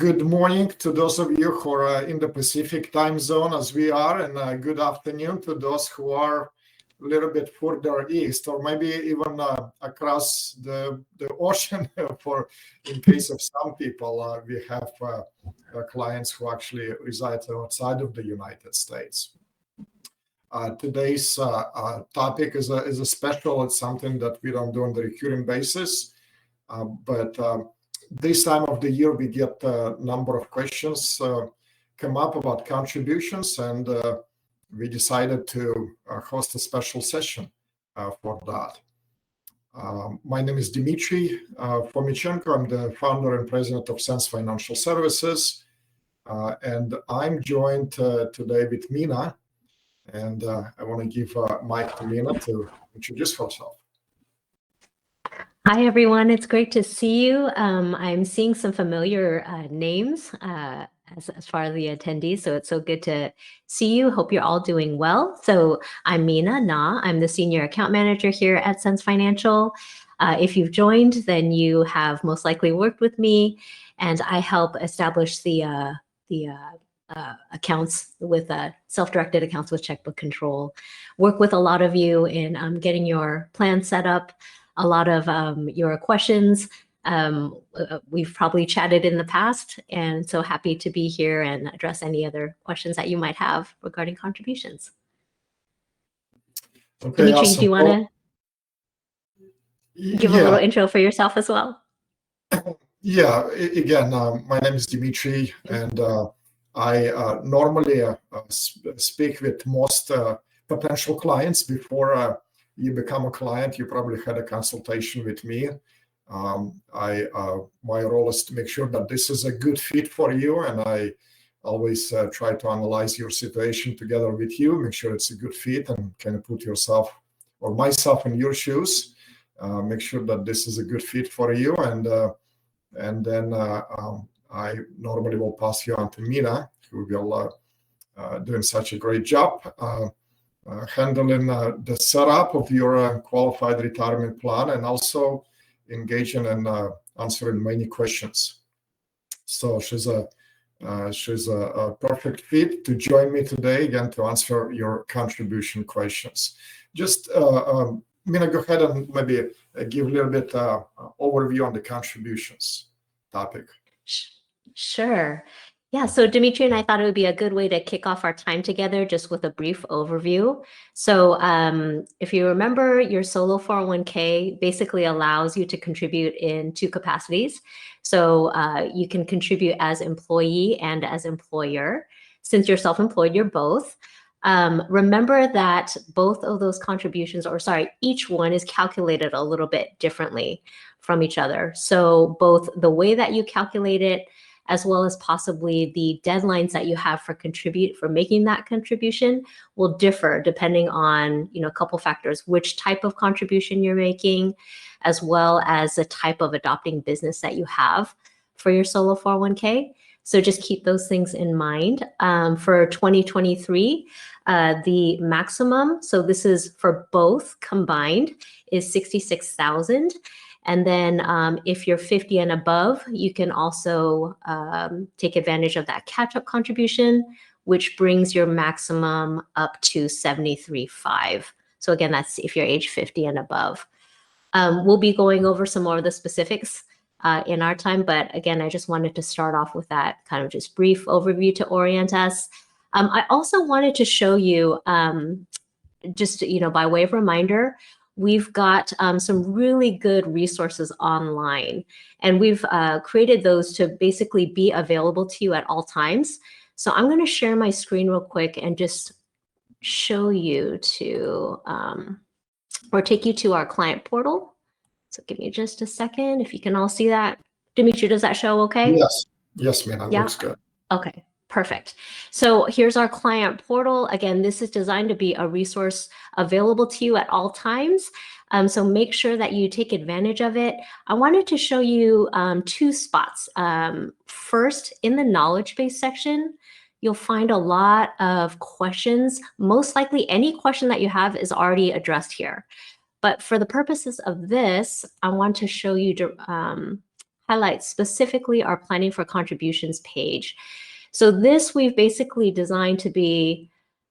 Good morning to those of you who are in the Pacific time zone as we are, and good afternoon to those who are a little bit further east, or maybe even across the ocean. In case of some people, we have clients who actually reside outside of the United States. Today's topic is a special. It's something that we don't do on the recurring basis, but this time of the year, we get a number of questions come up about contributions, and we decided to host a special session for that. My name is Dmitry Fomichenko. I'm the founder and president of Sense Financial Services, and I'm joined today with Mina, and I want to give mic to Mina to introduce herself. Hi, everyone. It's great to see you. I'm seeing some familiar names as far as the attendees, so it's so good to see you. Hope you're all doing well. So I'm Mina Na. I'm the Senior Account Manager here at Sense Financial. If you've joined, then you have most likely worked with me, and I help establish the accounts with self-directed accounts with checkbook control. Work with a lot of you in getting your plan set up. A lot of your questions we've probably chatted in the past, and so happy to be here and address any other questions that you might have regarding contributions. Okay, Dmitry, awesome. do you want to give a little intro for yourself as well? Yeah, again, my name is Dmitry, and I normally speak with most potential clients before you become a client. You probably had a consultation with me. My role is to make sure that this is a good fit for you, and I always try to analyze your situation together with you, make sure it's a good fit, and kind of put yourself or myself in your shoes. Make sure that this is a good fit for you, and then I normally will pass you on to Mina, who will doing such a great job handling the setup of your qualified retirement plan, and also engaging and answering many questions. So she's a perfect fit to join me today again to answer your contribution questions. Just Mina, go ahead and maybe give a little bit overview on the contributions topic. Sure. Yeah, so Dmitry and I thought it would be a good way to kick off our time together just with a brief overview. So if you remember, your solo 401k basically allows you to contribute in two capacities. So you can contribute as employee and as employer. Since you're self-employed, you're both. Remember that both of those contributions, each one is calculated a little bit differently from each other. So both the way that you calculate it, as well as possibly the deadlines that you have for making that contribution, will differ depending on a couple factors: which type of contribution you're making, as well as the type of adopting business that you have for your solo 401k. So just keep those things in mind. For 2023, the maximum, so this is for both combined, is $66,000. And then if you're 50 and above, you can also take advantage of that catch-up contribution, which brings your maximum up to $73,500. So again, that's if you're age 50 and above. We'll be going over some more of the specifics in our time, but again, I just wanted to start off with that kind of just brief overview to orient us. I also wanted to show you, just by way of reminder, we've got some really good resources online, and we've created those to basically be available to you at all times. So I'm going to share my screen real quick and just show you or take you to our client portal. So give me just a second if you can all see that. Dmitry, does that show okay? Yes, man, that looks good. Okay. Perfect. So here's our client portal. Again, this is designed to be a resource available to you at all times. So make sure that you take advantage of it. I wanted to show you two spots. First, in the knowledge base section, you'll find a lot of questions. Most likely any question that you have is already addressed here. But for the purposes of this, I want to show you how highlight specifically our planning for contributions page. So this we've basically designed to be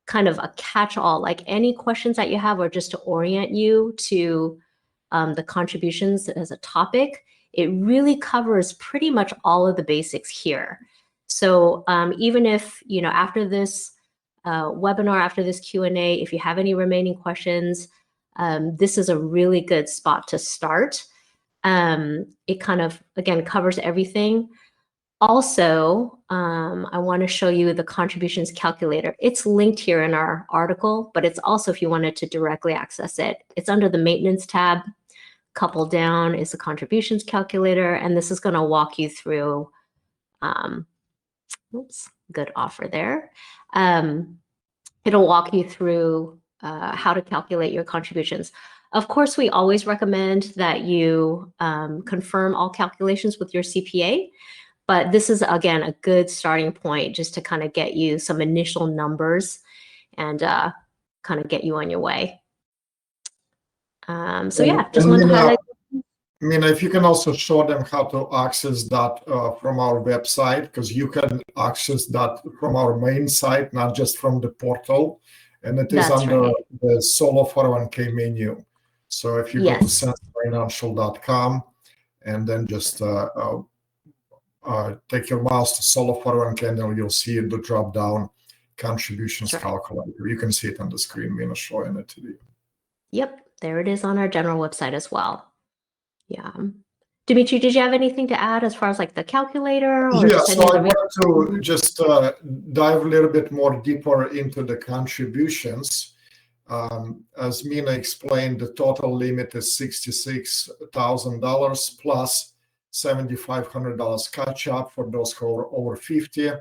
kind of a catch-all, like any questions that you have or just to orient you to the contributions as a topic. It really covers pretty much all of the basics here. So even if, after this webinar, after this Q&A, if you have any remaining questions, this is a really good spot to start. It kind of, again, covers everything. Also, I want to show you the contributions calculator. It's linked here in our article, but it's also, if you wanted to directly access it, it's under the maintenance tab. Couple down is the contributions calculator, and this is going to walk you through, oops, good offer there. It'll walk you through how to calculate your contributions. Of course, we always recommend that you confirm all calculations with your CPA. But this is, again, a good starting point just to kind of get you some initial numbers and kind of get you on your way. So yeah, just wanted to highlight. Mina, if you can also show them how to access that from our website, because you can access that from our main site, not just from the portal. And it is under the Solo 401k menu. So if you go to SenseFinancial.com and then just take your mouse to Solo 401k, and you'll see the drop down contributions calculator. You can see it on the screen. Mina showing it to you. Yep, there it is on our general website as well. Yeah. Dimitri, did you have anything to add as far as like the calculator? Or yeah, so I want to just dive a little bit more deeper into the contributions. As Mina explained, the total limit is $66,000 plus $7,500 catch up for those who are over 50.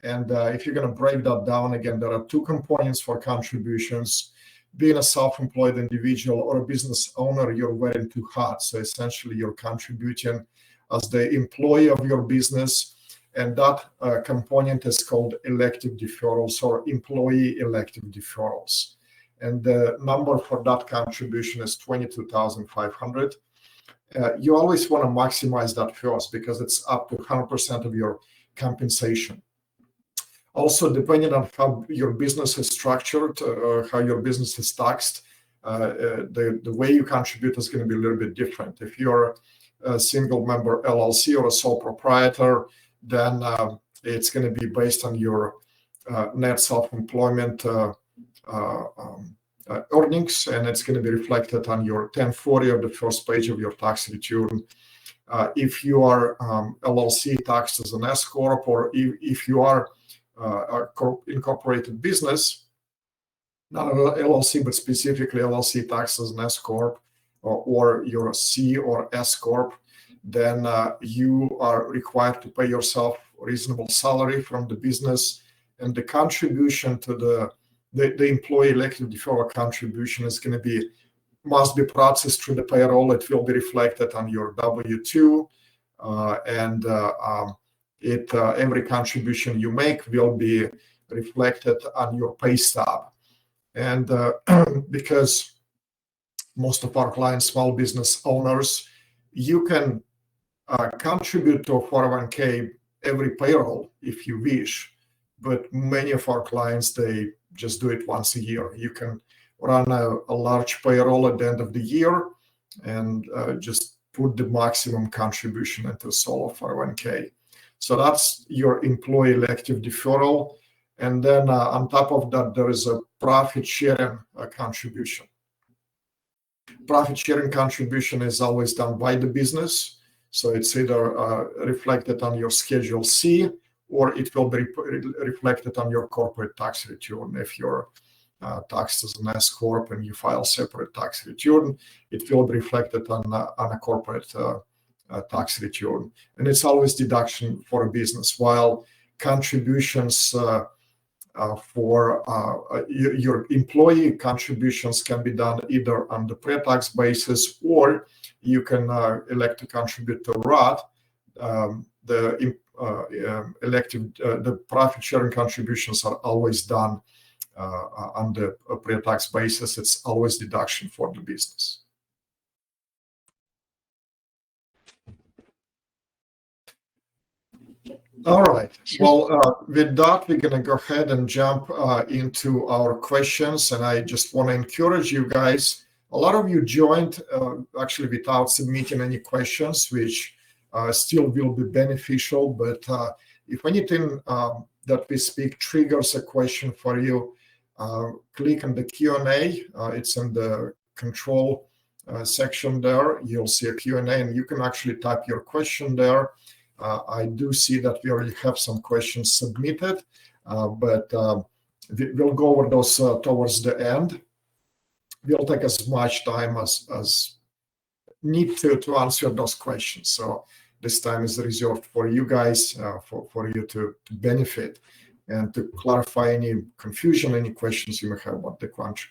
And if you're going to break that down, again, there are two components for contributions. Being a self-employed individual or a business owner, you're wearing two hats. So essentially, you're contributing as the employee of your business. And that component is called elective deferrals or employee elective deferrals. And the number for that contribution is $22,500. You always want to maximize that first because it's up to 100% of your compensation. Also, depending on how your business is structured, how your business is taxed, the way you contribute is going to be a little bit different. If you're a single member LLC or a sole proprietor, then it's going to be based on your net self-employment earnings, and it's going to be reflected on your 1040 or the first page of your tax return. If you are LLC taxed as an S corp, or if you are a incorporated business, not an LLC but specifically LLC taxed as an S corp, or you're a C or S corp, then you are required to pay yourself a reasonable salary from the business, and the contribution to the employee elective deferral contribution is going to must be processed through the payroll. It will be reflected on your W-2, and every contribution you make will be reflected on your pay stub. And because most of our clients, small business owners, you can contribute to a 401k every payroll if you wish, but many of our clients, they just do it once a year. You can run a large payroll at the end of the year and just put the maximum contribution into solo 401k. So that's your employee elective deferral. And then on top of that, there is a profit sharing contribution. Profit sharing contribution is always done by the business. So it's either reflected on your Schedule C, or it will be reflected on your corporate tax return. If you're taxed as an S corp and you file separate tax return, it will be reflected on a corporate tax return. And it's always deduction for a business, while contributions for your employee contributions can be done either on the pre-tax basis, or you can elect to contribute to Roth. The profit sharing contributions are always done on the pre-tax basis. It's always deduction for the business. All right. Sure. Well, with that, we're going to go ahead and jump into our questions. And I just want to encourage you guys. A lot of you joined actually without submitting any questions, which still will be beneficial. But if anything that we speak triggers a question for you, click on the Q&A. It's in the control section there. You'll see a Q&A, and you can actually type your question there. I do see that we already have some questions submitted, but we'll go over those towards the end. We'll take as much time as need to answer those questions. So this time is reserved for you guys, for you to benefit and to clarify any confusion, any questions you may have about the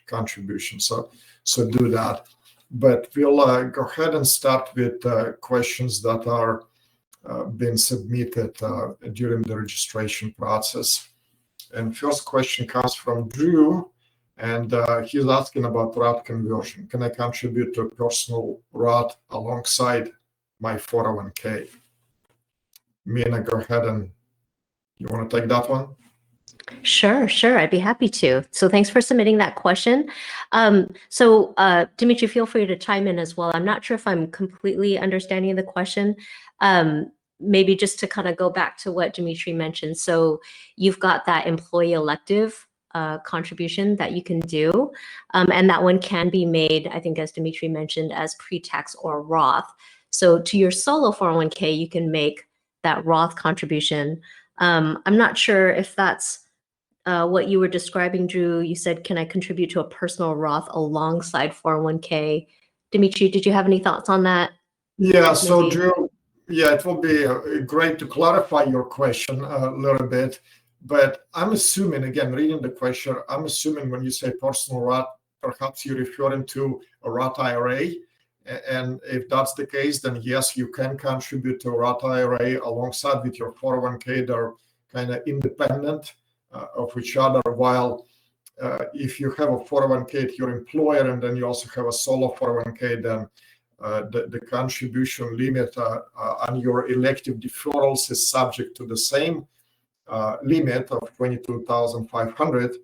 contribution. So do that. But we'll go ahead and start with questions that are been submitted during the registration process. And first question comes from Drew, and he's asking about Roth conversion. Can I contribute to a personal Roth alongside my 401k? Mina, go ahead, and you want to take that one? Sure. I'd be happy to. So thanks for submitting that question. Dimitri, feel free to chime in as well. I'm not sure if I'm completely understanding the question. Maybe just to kind of go back to what Dimitri mentioned. So you've got that employee elective contribution that you can do. And that one can be made, I think, as Dimitri mentioned, as pre-tax or Roth. So to your solo 401k, you can make that Roth contribution. I'm not sure if that's what you were describing, Drew. You said, can I contribute to a personal Roth alongside 401k? Dimitri, did you have any thoughts on that? Yeah, so Drew, yeah, it will be great to clarify your question a little bit. But I'm assuming, again, reading the question, I'm assuming when you say personal Roth, perhaps you're referring to a Roth IRA. And if that's the case, then yes, you can contribute to a Roth IRA alongside with your 401k. They're kind of independent of each other. While if you have a 401k at your employer and then you also have a solo 401k, then the contribution limit on your elective deferrals is subject to the same limit of $22,500.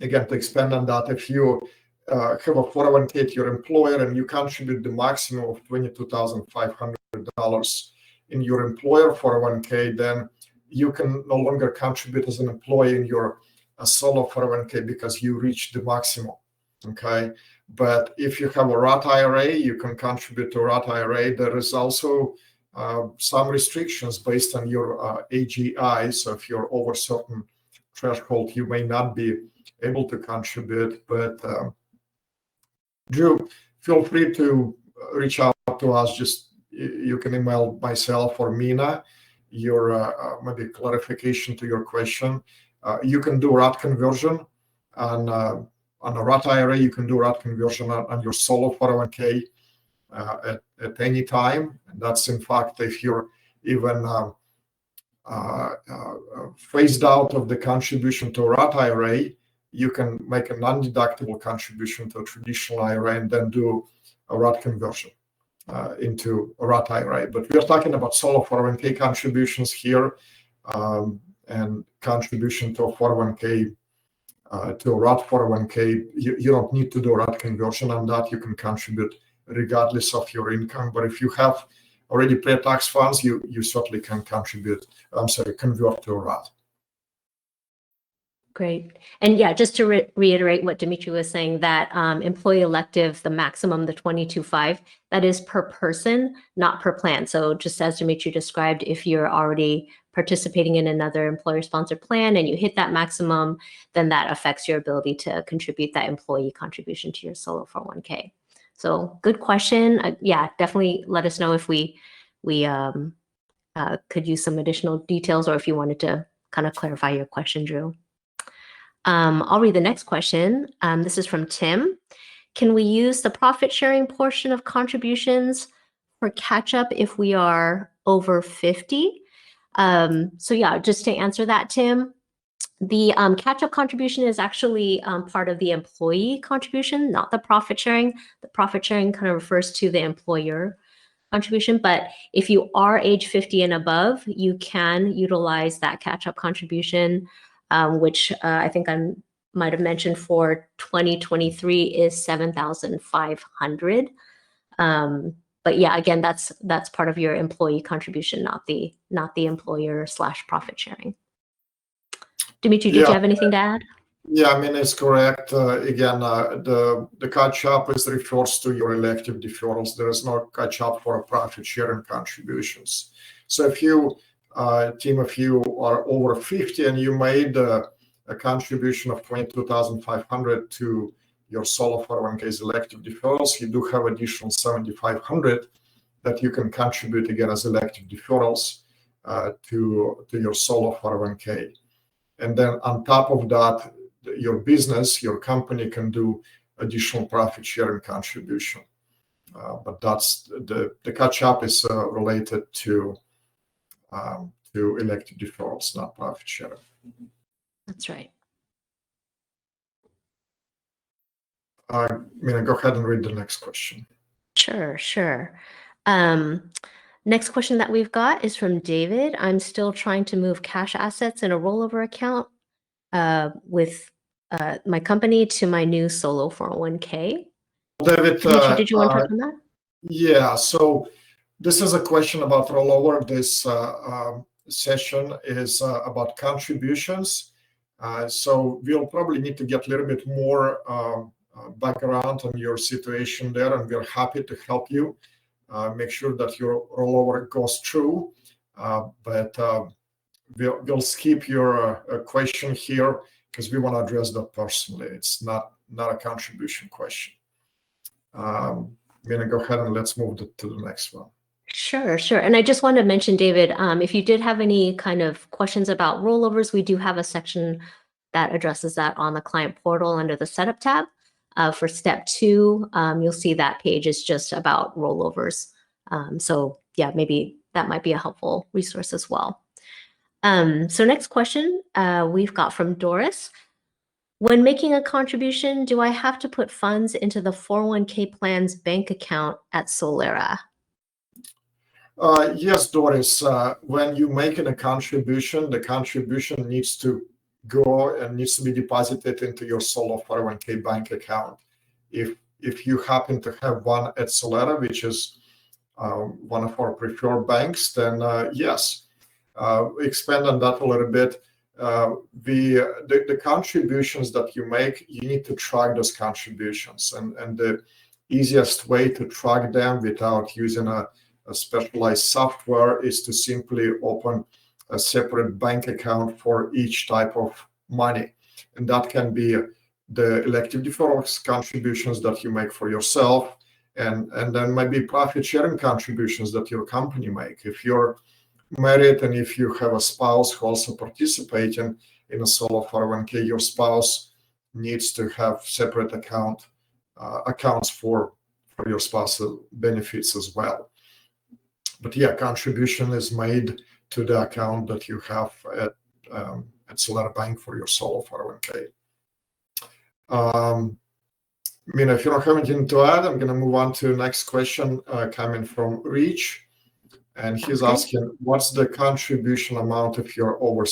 Again, to expand on that, if you have a 401k at your employer and you contribute the maximum of $22,500 in your employer 401k, then you can no longer contribute as an employee in your solo 401k because you reached the maximum. Okay. But if you have a Roth IRA, you can contribute to a Roth IRA. There is also some restrictions based on your AGI. So if you're over a certain threshold, you may not be able to contribute. But Drew, feel free to reach out to us. Just you can email myself or Mina your maybe clarification to your question. You can do Roth conversion on a Roth IRA. You can do Roth conversion on your solo 401k at any time. And that's in fact if you're even phased out of the contribution to a Roth IRA, you can make a non-deductible contribution to a traditional IRA and then do a Roth conversion into a Roth IRA. But we're talking about solo 401k contributions here, and contribution to a 401k, to a Roth 401k. You don't need to do a Roth conversion on that. You can contribute regardless of your income. But if you have already pre-tax funds, you certainly can convert to a Roth. Great. And yeah, just to reiterate what Dimitri was saying, that employee elective, the maximum, the 22.5, that is per person, not per plan. So just as Dimitri described, if you're already participating in another employer-sponsored plan and you hit that maximum, then that affects your ability to contribute that employee contribution to your solo 401k. So good question. Yeah, definitely let us know if we could use some additional details or if you wanted to kind of clarify your question, Drew. I'll read the next question. This is from Tim. Can we use the profit sharing portion of contributions for catch up if we are over 50? So yeah, just to answer that, Tim, the catch up contribution is actually part of the employee contribution, not the profit sharing. The profit sharing kind of refers to the employer contribution. But if you are age 50 and above, you can utilize that catch-up contribution, which I think I might have mentioned for 2023 is $7,500. But yeah, again, that's part of your employee contribution, not the employer / profit sharing. Dimitri, did you have anything to add? Yeah, I mean, it's correct. Again, the catch-up refers to your elective deferrals. There is no catch-up for profit sharing contributions. So if you, team, if you are over 50 and you made a contribution of $22,500 to your solo 401k's elective deferrals, you do have additional $7,500 that you can contribute again as elective deferrals to your solo 401k. And then on top of that, your business, your company can do additional profit sharing contribution. But that's the catch-up is related to elective deferrals, not profit sharing. That's right. Mina, go ahead and read the next question. Sure. Next question that we've got is from David. I'm still trying to move cash assets in a rollover account with my company to my new solo 401k. David, Dimitri, did you want to touch on that? Yeah, so this is a question about rollover. This session is about contributions. So we'll probably need to get a little bit more background on your situation there, and we're happy to help you make sure that your rollover goes through. But we'll skip your question here because we want to address that personally. It's not a contribution question. I'm going to go ahead and let's move to the next one. Sure. And I just want to mention, David, if you did have any kind of questions about rollovers, we do have a section that addresses that on the client portal under the setup tab. For step 2, you'll see that page is just about rollovers. So yeah, maybe that might be a helpful resource as well. So next question we've got from Doris. When making a contribution, do I have to put funds into the 401k plan's bank account at Solera? Yes, Doris. When you make a contribution, the contribution needs to go and needs to be deposited into your solo 401k bank account. If you happen to have one at Solera, which is one of our preferred banks, then yes, expand on that a little bit. The contributions that you make, you need to track those contributions, and the easiest way to track them without using a specialized software is to simply open a separate bank account for each type of money, and that can be the elective deferrals contributions that you make for yourself, and then maybe profit sharing contributions that your company make. If you're married and if you have a spouse who also participates in a solo 401k, your spouse needs to have separate accounts for your spouse's benefits as well. But yeah, contribution is made to the account that you have at Solera Bank for your solo 401k. Mina, if you don't have anything to add, I'm going to move on to the next question coming from Rich. And he's asking, what's the contribution amount if you're over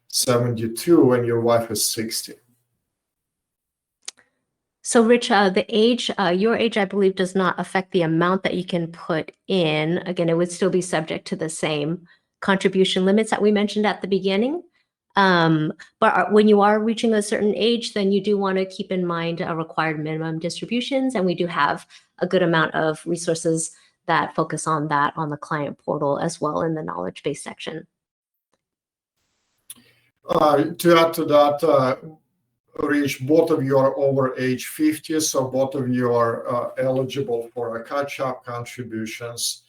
72 and your wife is 60? So Rich, the age, your age, I believe, does not affect the amount that you can put in. Again, it would still be subject to the same contribution limits that we mentioned at the beginning. But when you are reaching a certain age, then you do want to keep in mind required minimum distributions. And we do have a good amount of resources that focus on that on the client portal as well in the knowledge base section. To add to that, Rich, both of you are over age 50, so both of you are eligible for a catch-up contributions.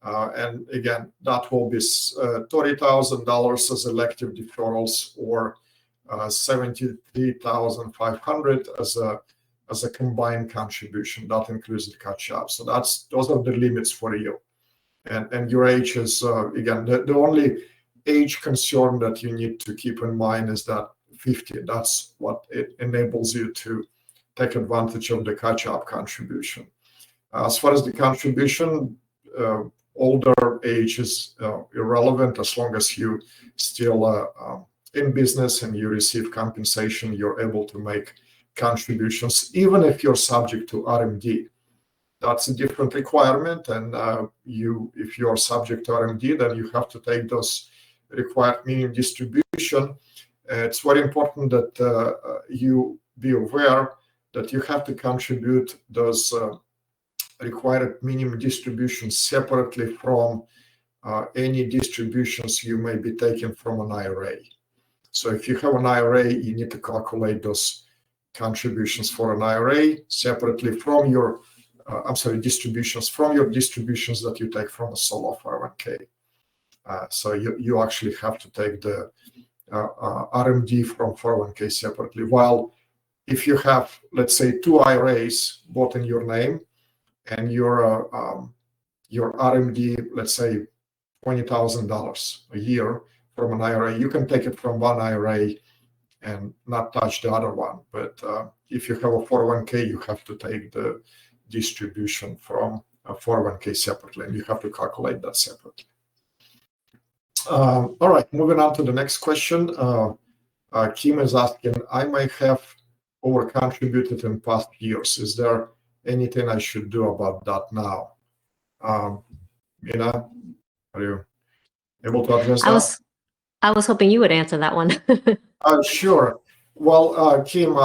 And again, that will be $30,000 as elective deferrals or $73,500 as a combined contribution. That includes the catch-up. So those are the limits for you. And your age is, again, the only age concern that you need to keep in mind is that 50. That's what it enables you to take advantage of the catch-up contribution. As far as the contribution, older age is irrelevant as long as you still in business and you receive compensation, you're able to make contributions, even if you're subject to RMD. That's a different requirement, and if you're subject to RMD, then you have to take those required minimum distribution. It's very important that you be aware that you have to contribute those required minimum distributions separately from any distributions you may be taking from an IRA. So if you have an IRA, you need to calculate those contributions for an IRA separately from your, distributions from your distributions that you take from a solo 401k. So you actually have to take the RMD from 401k separately. While if you have, let's say, 2 IRAs both in your name, and your RMD, let's say $20,000 a year from an IRA, you can take it from one IRA and not touch the other one. But if you have a 401k, you have to take the distribution from a 401k separately, and you have to calculate that separately. All right, moving on to the next question. Kim is asking, I might have over-contributed in past years. Is there anything I should do about that now? Mina, are you able to address that? I was hoping you would answer that one. Sure. Well, Kim,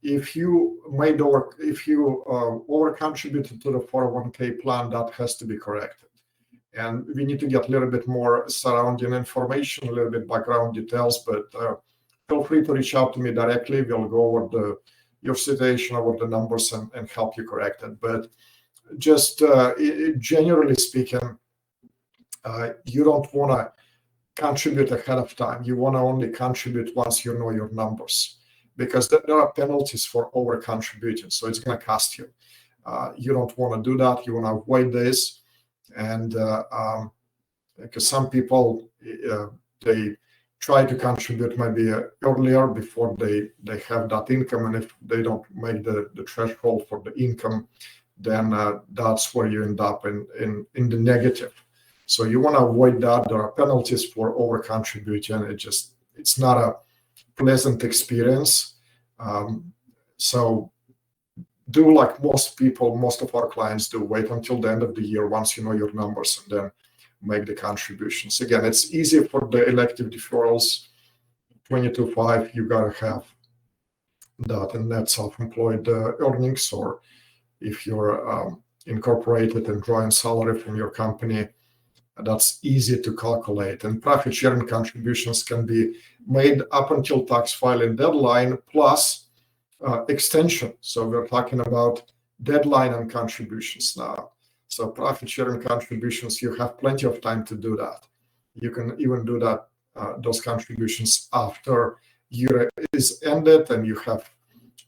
if you over-contributed to the 401k plan, that has to be corrected. And we need to get a little bit more surrounding information, a little bit background details, but feel free to reach out to me directly. We'll go over your situation, over the numbers, and help you correct it. But just generally speaking, you don't want to contribute ahead of time. You want to only contribute once you know your numbers, because there are penalties for over contributing. So it's going to cost you. You don't want to do that. You want to avoid this. And because some people, they try to contribute maybe earlier before they have that income, and if they don't make the threshold for the income, then that's where you end up in the negative. So you want to avoid that. There are penalties for over contributing. It's not a pleasant experience. So do like most people, most of our clients do, wait until the end of the year once you know your numbers, and then make the contributions. Again, it's easy for the elective deferrals, 22.5, you got to have that in net self-employed earnings, or if you're incorporated and drawing salary from your company, that's easy to calculate. And profit sharing contributions can be made up until tax filing deadline plus extension. So we're talking about deadline and contributions now. So profit sharing contributions, you have plenty of time to do that. You can even do that, those contributions after year is ended, and you have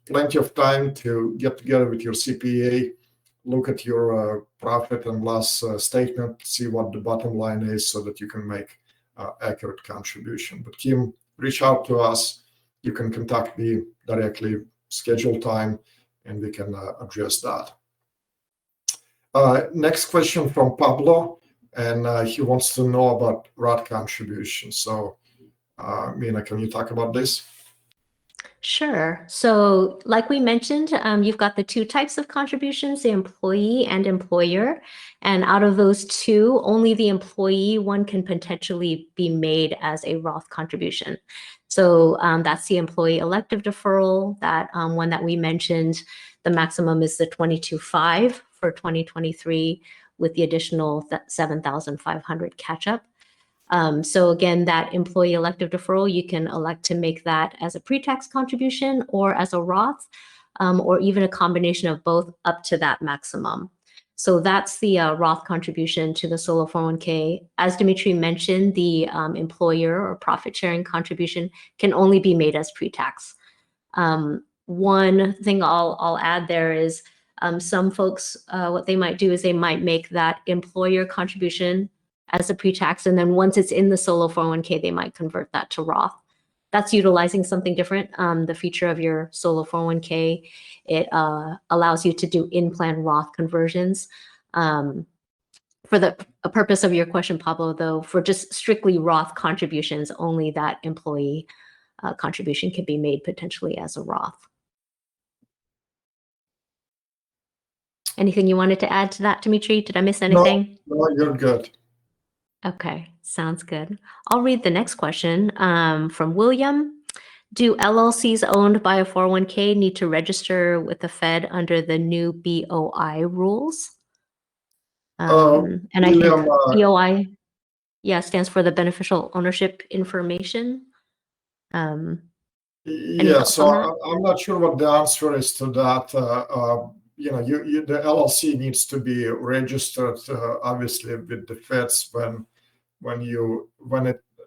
plenty of time to get together with your CPA, look at your profit and loss statement, see what the bottom line is, so that you can make accurate contribution. But Kim, reach out to us. You can contact me directly, schedule time, and we can address that. Next question from Pablo, and he wants to know about Roth contributions. So, Mina, can you talk about this? Sure. So like we mentioned, you've got the 2 types of contributions, the employee and employer. And out of those 2, only the employee one can potentially be made as a Roth contribution. So that's the employee elective deferral, that one that we mentioned. The maximum is the 22.5 for 2023 with the additional 7,500 catch-up. So again, that employee elective deferral, you can elect to make that as a pre-tax contribution or as a Roth, or even a combination of both up to that maximum. So that's the Roth contribution to the solo 401k. As Dimitri mentioned, the employer or profit sharing contribution can only be made as pre-tax. One thing I'll add there is some folks, what they might do is they might make that employer contribution as a pre-tax, and then once it's in the solo 401k, they might convert that to Roth. That's utilizing something different. The feature of your solo 401k, it allows you to do in-plan Roth conversions. For the purpose of your question, Pablo, though, for just strictly Roth contributions, only that employee contribution can be made potentially as a Roth. Anything you wanted to add to that, Dimitri? Did I miss anything? No, you're good. Okay, sounds good. I'll read the next question from William. Do LLCs owned by a 401k need to register with the Fed under the new BOI rules? And I think William, BOI, stands for the Beneficial Ownership Information. Any yeah, thoughts so on that? I'm not sure what the answer is to that. The LLC needs to be registered, obviously, with the Feds when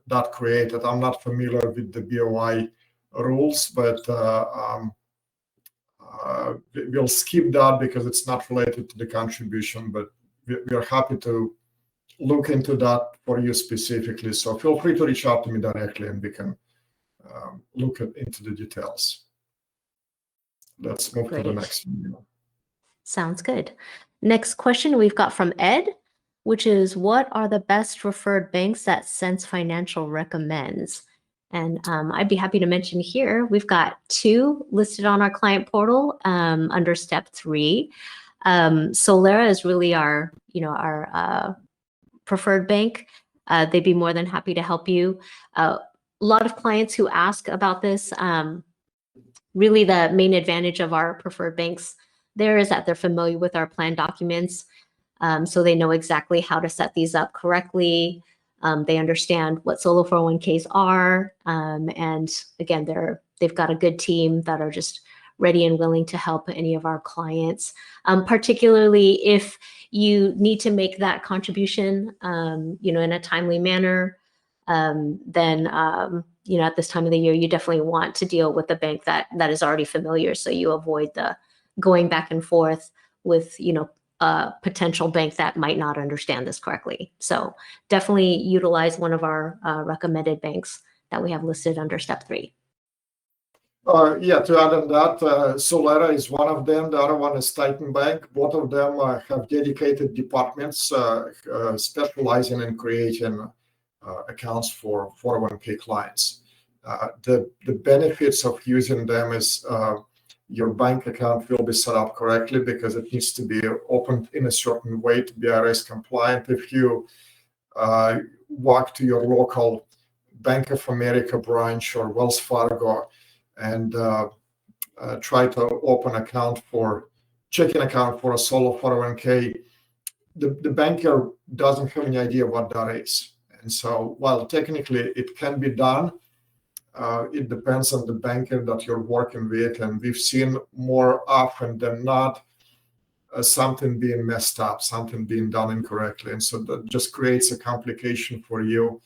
that created. I'm not familiar with the BOI rules, but we'll skip that because it's not related to the contribution. But we're happy to look into that for you specifically. So feel free to reach out to me directly, and we can look into the details. Let's move to the next video. Sounds good. Next question we've got from Ed, which is, what are the best referred banks that Sense Financial recommends? And I'd be happy to mention here, we've got 2 listed on our client portal under step 3. Solera is really our preferred bank. They'd be more than happy to help you. A lot of clients who ask about this, really the main advantage of our preferred banks there is that they're familiar with our plan documents. So they know exactly how to set these up correctly. They understand what solo 401ks are. And again, they've got a good team that are just ready and willing to help any of our clients, particularly if you need to make that contribution, in a timely manner. Then at this time of the year, you definitely want to deal with a bank that is already familiar, so you avoid the going back and forth with a potential bank that might not understand this correctly. So definitely utilize one of our recommended banks that we have listed under step 3. To add on that, Solera is one of them. The other one is Titan Bank. Both of them have dedicated departments specializing in creating accounts for 401k clients. The benefits of using them is your bank account will be set up correctly because it needs to be opened in a certain way to be IRS compliant. If you walk to your local Bank of America branch or Wells Fargo and try to open checking account for a solo 401k, the banker doesn't have any idea what that is. And so while technically it can be done, it depends on the banker that you're working with. And we've seen more often than not something being messed up, something being done incorrectly. And so that just creates a complication for you.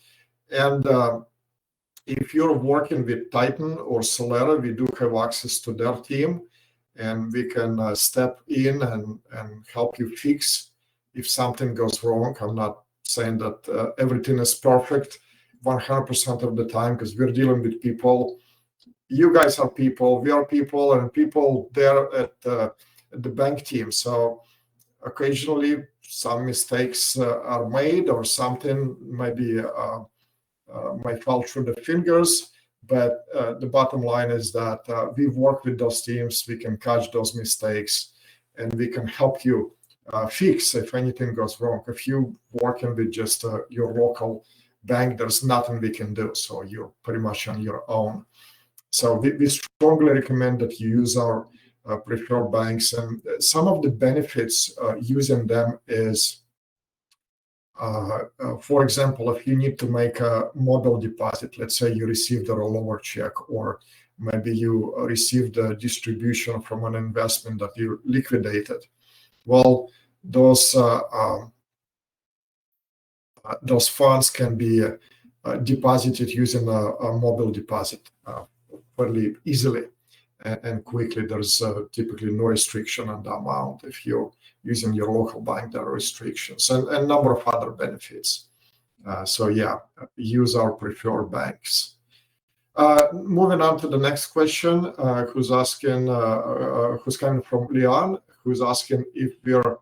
And if you're working with Titan or Solera, we do have access to their team, and we can step in and help you fix if something goes wrong. I'm not saying that everything is perfect 100% of the time, because we're dealing with people. You guys are people, we are people, and people there at the bank team. So occasionally some mistakes are made, or something maybe might fall through the fingers. But the bottom line is that we've worked with those teams. We can catch those mistakes, and we can help you fix if anything goes wrong. If you're working with just your local bank, there's nothing we can do. So you're pretty much on your own. So we strongly recommend that you use our preferred banks. And some of the benefits using them is, for example, if you need to make a mobile deposit, let's say you received a rollover check, or maybe you received a distribution from an investment that you liquidated. Well, those funds can be deposited using a mobile deposit fairly easily and quickly. There's typically no restriction on the amount. If you're using your local bank, there are restrictions and a number of other benefits. Use our preferred banks. Moving on to the next question, who's coming from Leon, who's asking if we're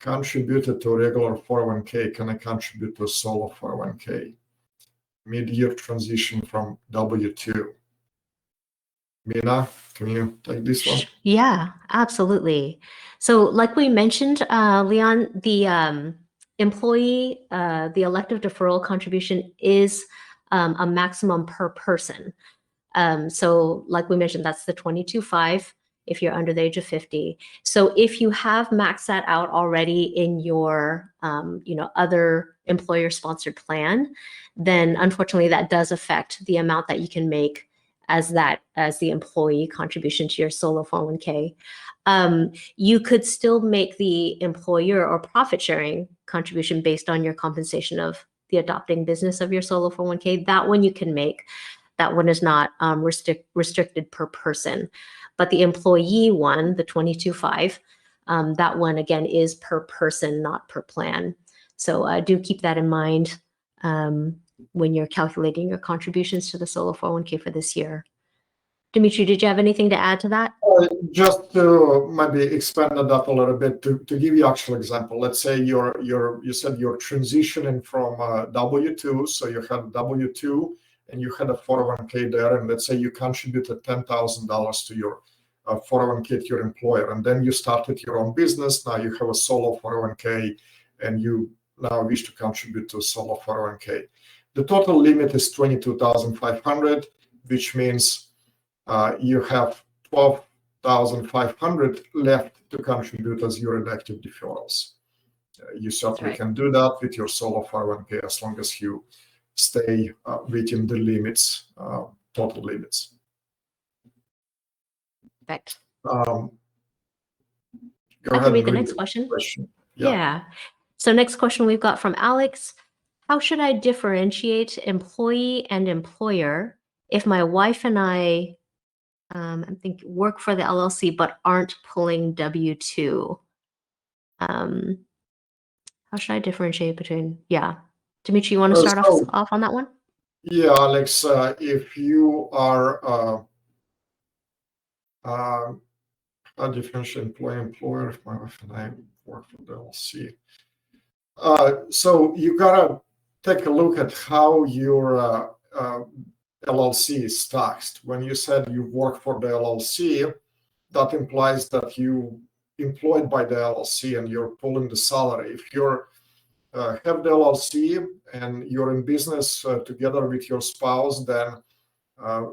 contributed to a regular 401k, can I contribute to a solo 401k? Mid-year transition from W-2. Mina, can you take this one? Yeah, absolutely. So like we mentioned, Leon, the employee, the elective deferral contribution is a maximum per person. So like we mentioned, that's the 22.5 if you're under the age of 50. So if you have maxed that out already in your, other employer-sponsored plan, then unfortunately that does affect the amount that you can make as the employee contribution to your solo 401k. You could still make the employer or profit sharing contribution based on your compensation of the adopting business of your solo 401k. That one you can make. That one is not restricted per person. But the employee one, the 22.5, that one again is per person, not per plan. So do keep that in mind when you're calculating your contributions to the solo 401k for this year. Dimitri, did you have anything to add to that? Just to maybe expand on that a little bit, to give you actual example. Let's say you said you're transitioning from W-2, so you had W-2 and you had a 401k there, and let's say you contributed $10,000 to your 401k to your employer, and then you started your own business. Now you have a solo 401k, and you now wish to contribute to a solo 401k. The total limit is $22,500, which means you have $12,500 left to contribute as your elective deferrals. You certainly can do that with your solo 401k as long as you stay within the limits, total limits. Perfect. Go I ahead can read and the next question. Yeah. So next question we've got from Alex. How should I differentiate employee and employer if my wife and I think work for the LLC but aren't pulling W-2? How should I differentiate between? Yeah, Dimitri, you want to start off on that one? Yeah, Alex, if you are a differentiate employer, if my wife and I work for the LLC. So you gotta take a look at how your LLC is taxed. When you said you work for the LLC, that implies that you employed by the LLC and you're pulling the salary. If you're have the LLC and you're in business together with your spouse, then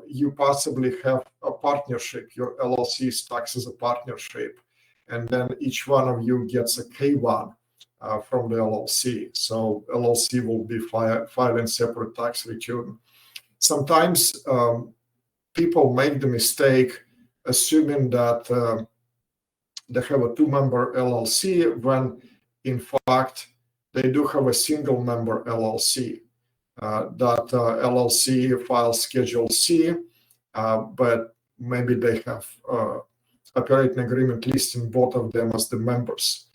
you possibly have a partnership. Your LLC is taxed as a partnership, and then each one of you gets a K-1 from the LLC. So LLC will be filing separate tax return. Sometimes people make the mistake assuming that they have a two-member LLC when in fact they do have a single-member LLC. That LLC files Schedule C, but maybe they have operating agreement listing both of them as the members.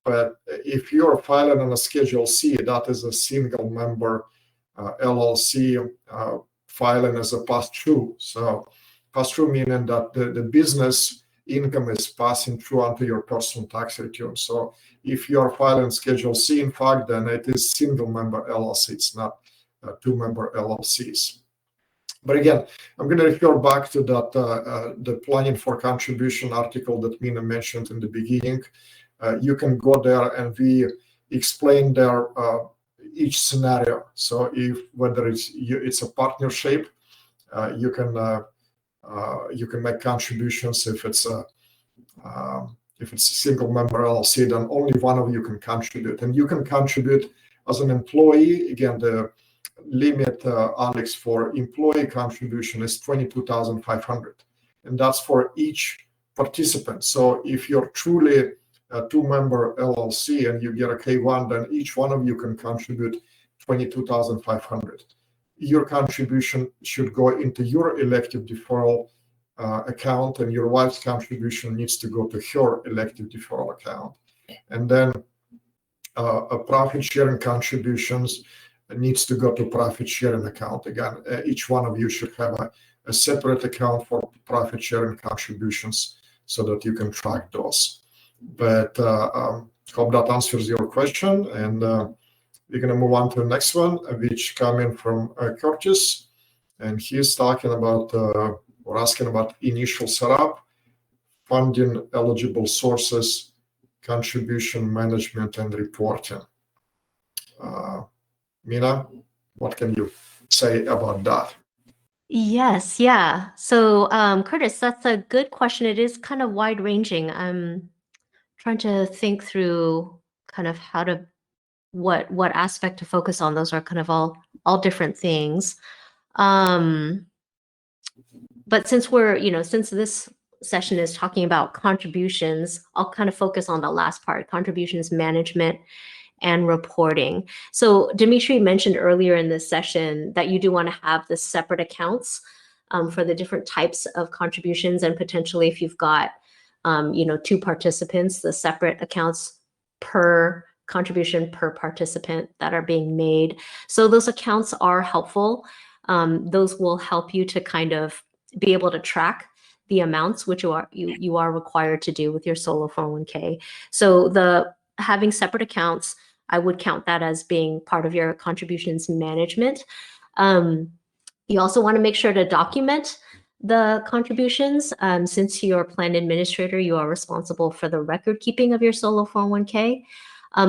But if you're filing on a Schedule C, that is a single-member LLC filing as a pass-through. So pass-through meaning that the business income is passing through onto your personal tax return. So if you're filing Schedule C, in fact, then it is single-member LLC. It's not two-member LLCs. But again, I'm going to refer back to that the planning for contribution article that Mina mentioned in the beginning. You can go there and we explain there each scenario. So if whether it's a partnership, you can make contributions. If it's a single member LLC, then only one of you can contribute, and you can contribute as an employee. Again, the limit, Alex, for employee contribution is $22,500, and that's for each participant. So if you're truly a two-member LLC and you get a K-1, then each one of you can contribute $22,500. Your contribution should go into your elective deferral account, and your wife's contribution needs to go to her elective deferral account. And then a profit sharing contributions needs to go to profit sharing account. Again, each one of you should have a separate account for profit sharing contributions so that you can track those. But Hope that answers your question. And we're going to move on to the next one, which coming from Curtis. And he's talking about or asking about initial setup, funding eligible sources, contribution management, and reporting. Mina, what can you say about that? Yes, yeah. So, Curtis, that's a good question. It is kind of wide ranging. I'm trying to think through kind of how to what aspect to focus on. Those are kind of all different things. But since since this session is talking about contributions, I'll kind of focus on the last part, contributions management and reporting. So Dimitri mentioned earlier in this session that you do want to have the separate accounts for the different types of contributions, and potentially if you've got two participants, the separate accounts per contribution per participant that are being made. So those accounts are helpful. Those will help you to kind of be able to track the amounts which you are required to do with your solo 401k. So the having separate accounts, I would count that as being part of your contributions management. You also want to make sure to document the contributions. Since you're a plan administrator, you are responsible for the record keeping of your solo 401k.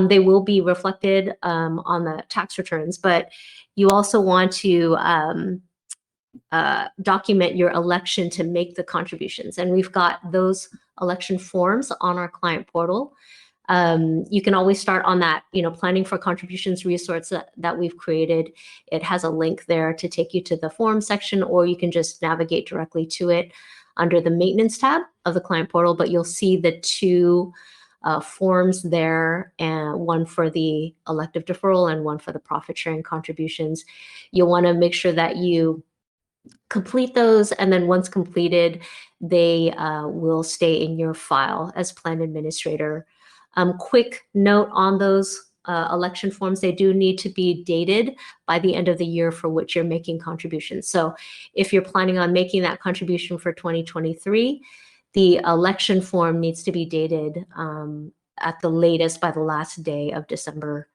They will be reflected on the tax returns, but you also want to document your election to make the contributions. And we've got those election forms on our client portal. You can always start on that, planning for contributions resource that we've created. It has a link there to take you to the form section, or you can just navigate directly to it under the maintenance tab of the client portal. But you'll see the two forms there, and one for the elective deferral and one for the profit sharing contributions. You'll want to make sure that you complete those, and then once completed, they will stay in your file as plan administrator. Quick note on those election forms, they do need to be dated by the end of the year for which you're making contributions. So if you're planning on making that contribution for 2023, the election form needs to be dated at the latest by the last day of December,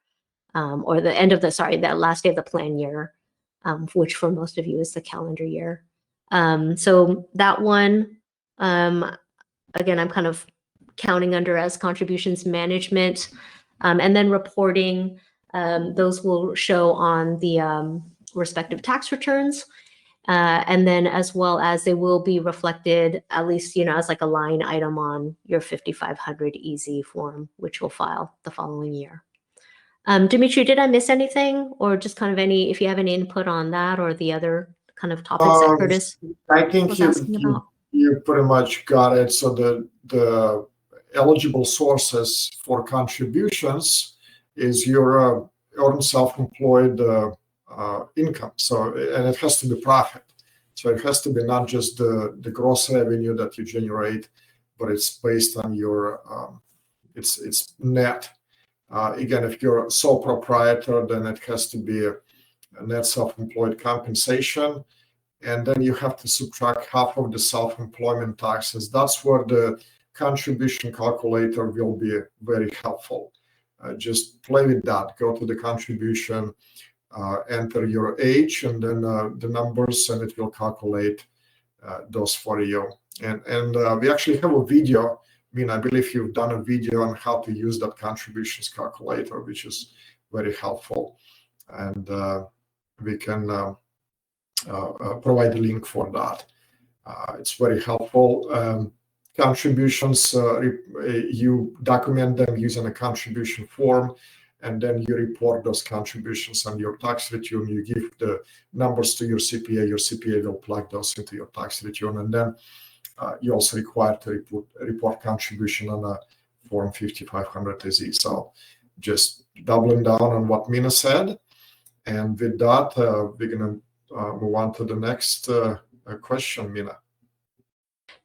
or the end of that last day of the plan year, which for most of you is the calendar year. So that one, again, I'm kind of counting under as contributions management, and then reporting. Those will show on the respective tax returns, and then as well as they will be reflected at least as like a line item on your 5500 EZ form, which we'll file the following year. Dimitri, did I miss anything, or just kind of if you have any input on that or the other kind of topics that Curtis I think was asking about? You pretty much got it. So the eligible sources for contributions is your earned self-employed income. So, and it has to be profit. So it has to be not just the gross revenue that you generate, but it's based on your it's net. Again, if you're a sole proprietor, then it has to be a net self-employed compensation. And then you have to subtract half of the self-employment taxes. That's where the contribution calculator will be very helpful. Just play with that. Go to the contribution, enter your age, and then the numbers, and it will calculate those for you. And we actually have a video. I believe you've done a video on how to use that contributions calculator, which is very helpful. And we can provide a link for that. It's very helpful. Contributions, you document them using a contribution form, and then you report those contributions on your tax return. You give the numbers to your CPA. Your CPA will plug those into your tax return, and then you're also required to report contribution on a Form 5500 AZ. So just doubling down on what Mina said. And with that, we're going to move on to the next question, Mina.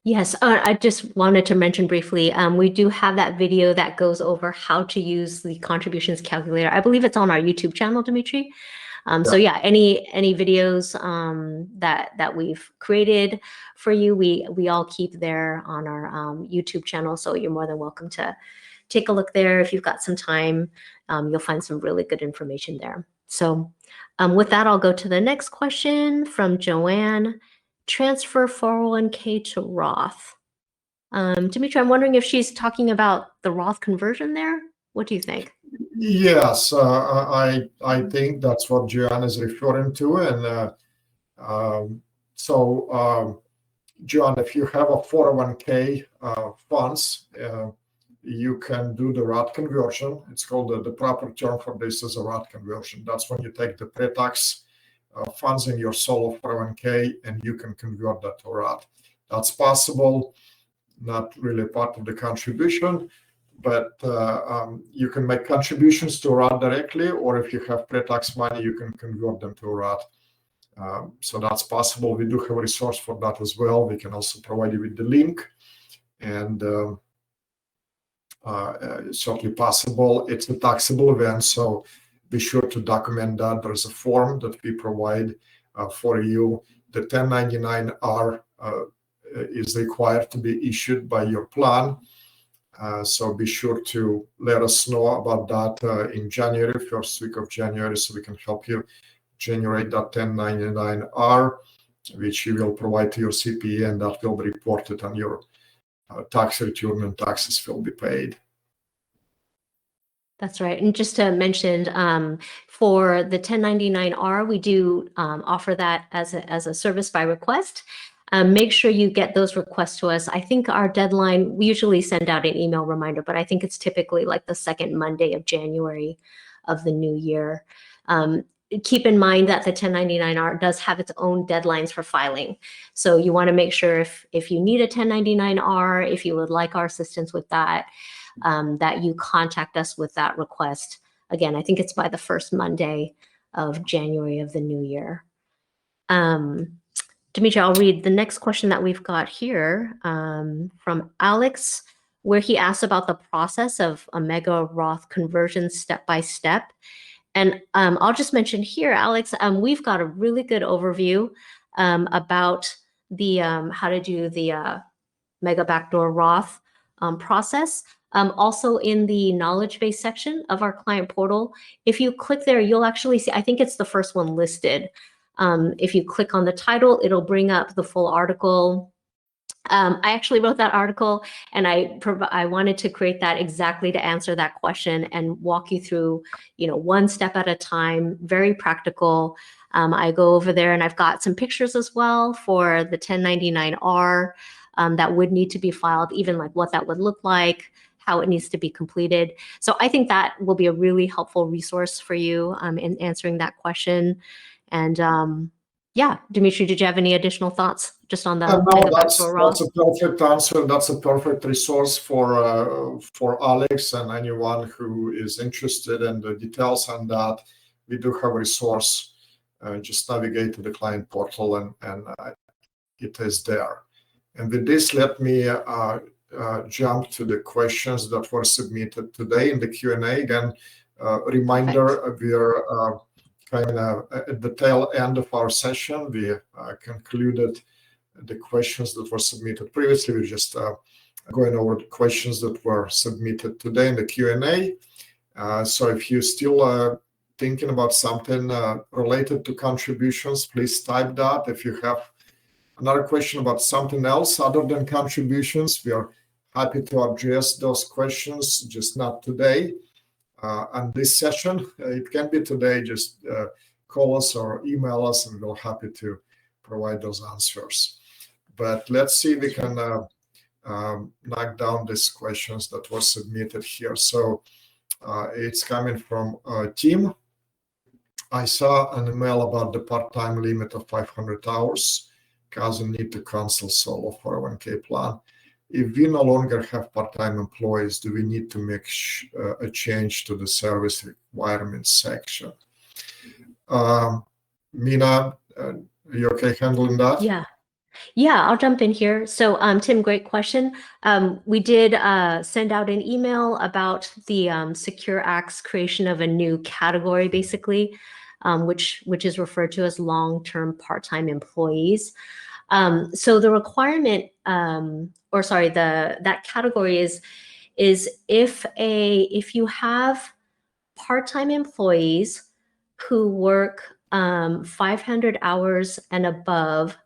Yes, I just wanted to mention briefly, we do have that video that goes over how to use the contributions calculator. I believe it's on our YouTube channel, Dimitri. So yeah, any videos that we've created for you, we all keep there on our YouTube channel. So you're more than welcome to take a look there if you've got some time. You'll find some really good information there. So with that, I'll go to the next question from Joanne. Transfer 401k to Roth. Dimitri, I'm wondering if she's talking about the Roth conversion there. What do you think? Yes, I think that's what Joanne is referring to. And John, if you have a 401k funds, you can do the Roth conversion. It's called the proper term for this is a Roth conversion. That's when you take the pre-tax funds in your solo 401k and you can convert that to Roth. That's possible, not really part of the contribution, but you can make contributions to Roth directly, or if you have pre-tax money, you can convert them to Roth. So that's possible. We do have a resource for that as well. We can also provide you with the link, and it's certainly possible. It's a taxable event, so be sure to document that. There's a form that we provide for you. The 1099-R is required to be issued by your plan. So be sure to let us know about that in January, first week of January, so we can help you generate that 1099-R, which you will provide to your CPA, and that will be reported on your tax return, and taxes will be paid. That's right. And just to mention, for the 1099-R, we do offer that as a service by request. Make sure you get those requests to us. I think our deadline, we usually send out an email reminder, but I think it's typically like the second Monday of January of the new year. Keep in mind that the 1099-R does have its own deadlines for filing. So you want to make sure if you need a 1099-R, if you would like our assistance with that, that you contact us with that request. Again, I think it's by the first Monday of January of the new year. Dimitri, I'll read the next question that we've got here from Alex, where he asks about the process of a mega Roth conversion step by step. And I'll just mention here, Alex, we've got a really good overview about the how to do the mega backdoor Roth process. Also in the knowledge base section of our client portal, if you click there, you'll actually see, I think it's the first one listed. If you click on the title, it'll bring up the full article. I actually wrote that article, and I wanted to create that exactly to answer that question and walk you through, one step at a time, very practical. I go over there, and I've got some pictures as well for the 1099-R that would need to be filed, even like what that would look like, how it needs to be completed. So I think that will be a really helpful resource for you in answering that question. And yeah, Dimitri, did you have any additional thoughts just on the no, that's a perfect answer. That's a perfect resource for Alex and anyone who is interested in the details on that. We do have a resource. Just navigate to the client portal, and it is there. And with this, let me jump to the questions that were submitted today in the Q&A. Again, reminder, we are kind of at the tail end of our session. We concluded the questions that were submitted previously. We're just going over the questions that were submitted today in the Q&A. So if you're still thinking about something related to contributions, please type that. If you have another question about something else other than contributions, we are happy to address those questions, just not today. On this session, it can be today, just call us or email us, and we're happy to provide those answers. But let's see if we can knock down these questions that were submitted here. So it's coming from Tim. I saw an email about the part-time limit of 500 hours. Doesn't need to cancel solo 401k plan. If we no longer have part-time employees, do we need to make a change to the service requirements section? Mina, are you okay handling that? Yeah, I'll jump in here. So Tim, great question. We did send out an email about the Secure Act's creation of a new category, basically, which is referred to as long-term part-time employees. So the requirement, that category is if you have part-time employees who work 500 hours and above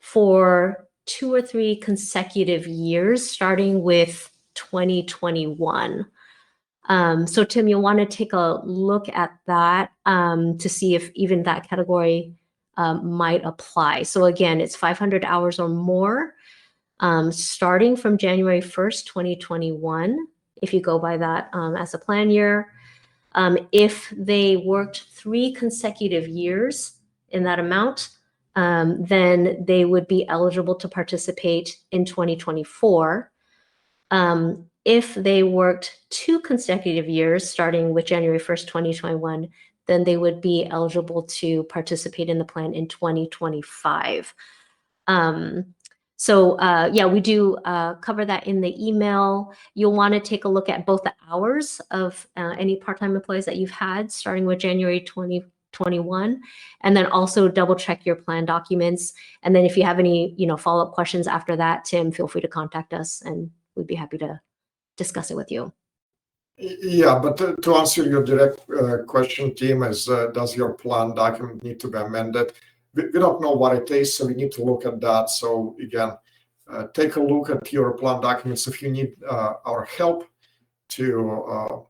for 2 or 3 consecutive years, starting with 2021. So Tim, you'll want to take a look at that to see if even that category might apply. So again, it's 500 hours or more, starting from January 1st, 2021, if you go by that as a plan year. If they worked 3 consecutive years in that amount, then they would be eligible to participate in 2024. If they worked 2 consecutive years, starting with January 1st, 2021, then they would be eligible to participate in the plan in 2025. Yeah, we do cover that in the email. You'll want to take a look at both the hours of any part-time employees that you've had starting with January 2021, and then also double check your plan documents. And then if you have any, follow-up questions after that, Tim, feel free to contact us and we'd be happy to discuss it with you. Yeah, but to answer your direct question, Tim, is does your plan document need to be amended? We don't know what it is, so we need to look at that. So again, take a look at your plan documents. If you need our help to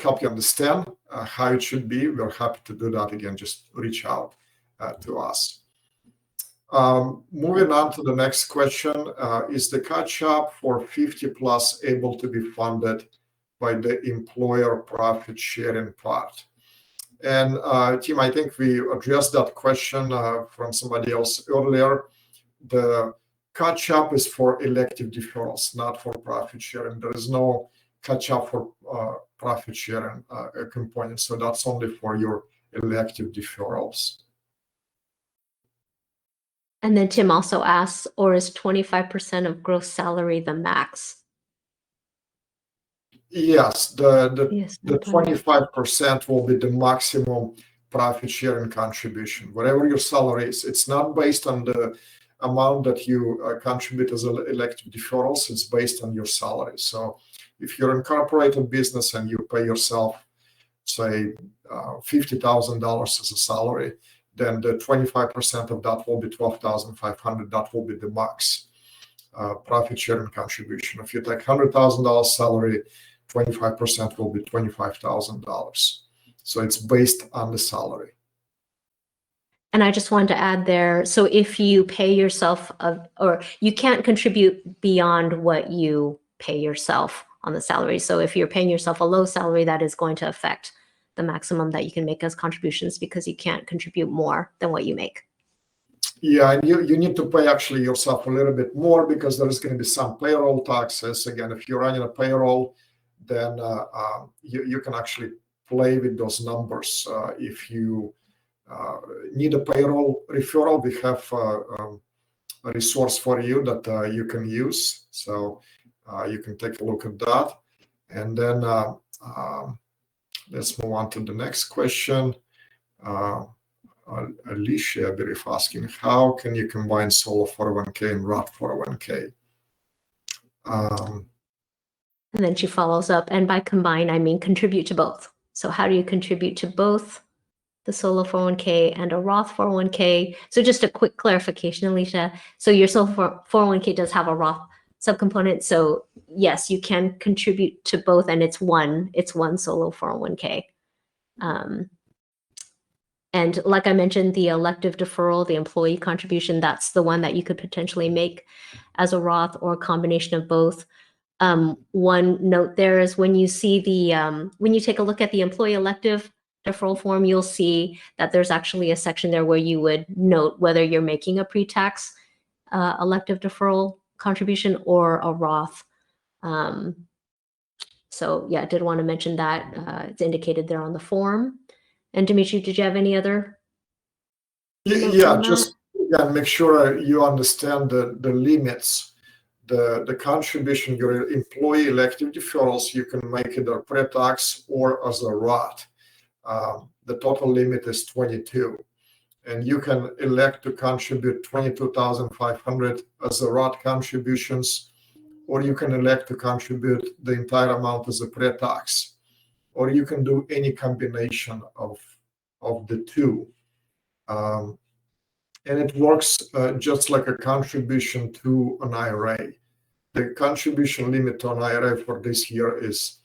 help you understand how it should be, we're happy to do that. Again, just reach out to us. Moving on to the next question, is the catch-up for 50 plus able to be funded by the employer profit sharing part? And Tim, I think we addressed that question from somebody else earlier. The catch-up is for elective deferrals, not for profit sharing. There is no catch-up for profit sharing component, so that's only for your elective deferrals. And then Tim also asks, or is 25% of gross salary the max? Yes, the 25% Yes, will be the maximum profit sharing contribution. Whatever your salary is, it's not based on the amount that you contribute as elective deferrals, it's based on your salary. So if you're an incorporated business and you pay yourself, say, $50,000 as a salary, then the 25% of that will be $12,500. That will be the max profit sharing contribution. If you take $100,000 salary, 25% will be $25,000. So it's based on the salary. And I just wanted to add there, so if you pay yourself, or you can't contribute beyond what you pay yourself on the salary. So if you're paying yourself a low salary, that is going to affect the maximum that you can make as contributions because you can't contribute more than what you make. Yeah, and you need to pay actually yourself a little bit more because there is going to be some payroll taxes. Again, if you're running a payroll, then you can actually play with those numbers. If you need a payroll referral, we have a resource for you that you can use. So you can take a look at that. And then let's move on to the next question. Alicia, I believe, asking, how can you combine solo 401k and Roth 401k? And then she follows up, and by combine, I mean contribute to both. So how do you contribute to both the solo 401k and a Roth 401k? So just a quick clarification, Alicia. So your solo 401k does have a Roth subcomponent. So yes, you can contribute to both, and it's one solo 401k. And like I mentioned, the elective deferral, the employee contribution, that's the one that you could potentially make as a Roth or a combination of both. One note there is when you see when you take a look at the employee elective deferral form, you'll see that there's actually a section there where you would note whether you're making a pre-tax elective deferral contribution or a Roth. So yeah, I did want to mention that it's indicated there on the form. And Dimitri, did you have any other? Yeah, just again, make sure you understand the limits. The contribution, your employee elective deferrals, you can make either pre-tax or as a Roth. The total limit is 22, and you can elect to contribute 22,500 as a Roth contributions, or you can elect to contribute the entire amount as a pre-tax, or you can do any combination of the two. And it works just like a contribution to an IRA. The contribution limit to an IRA for this year is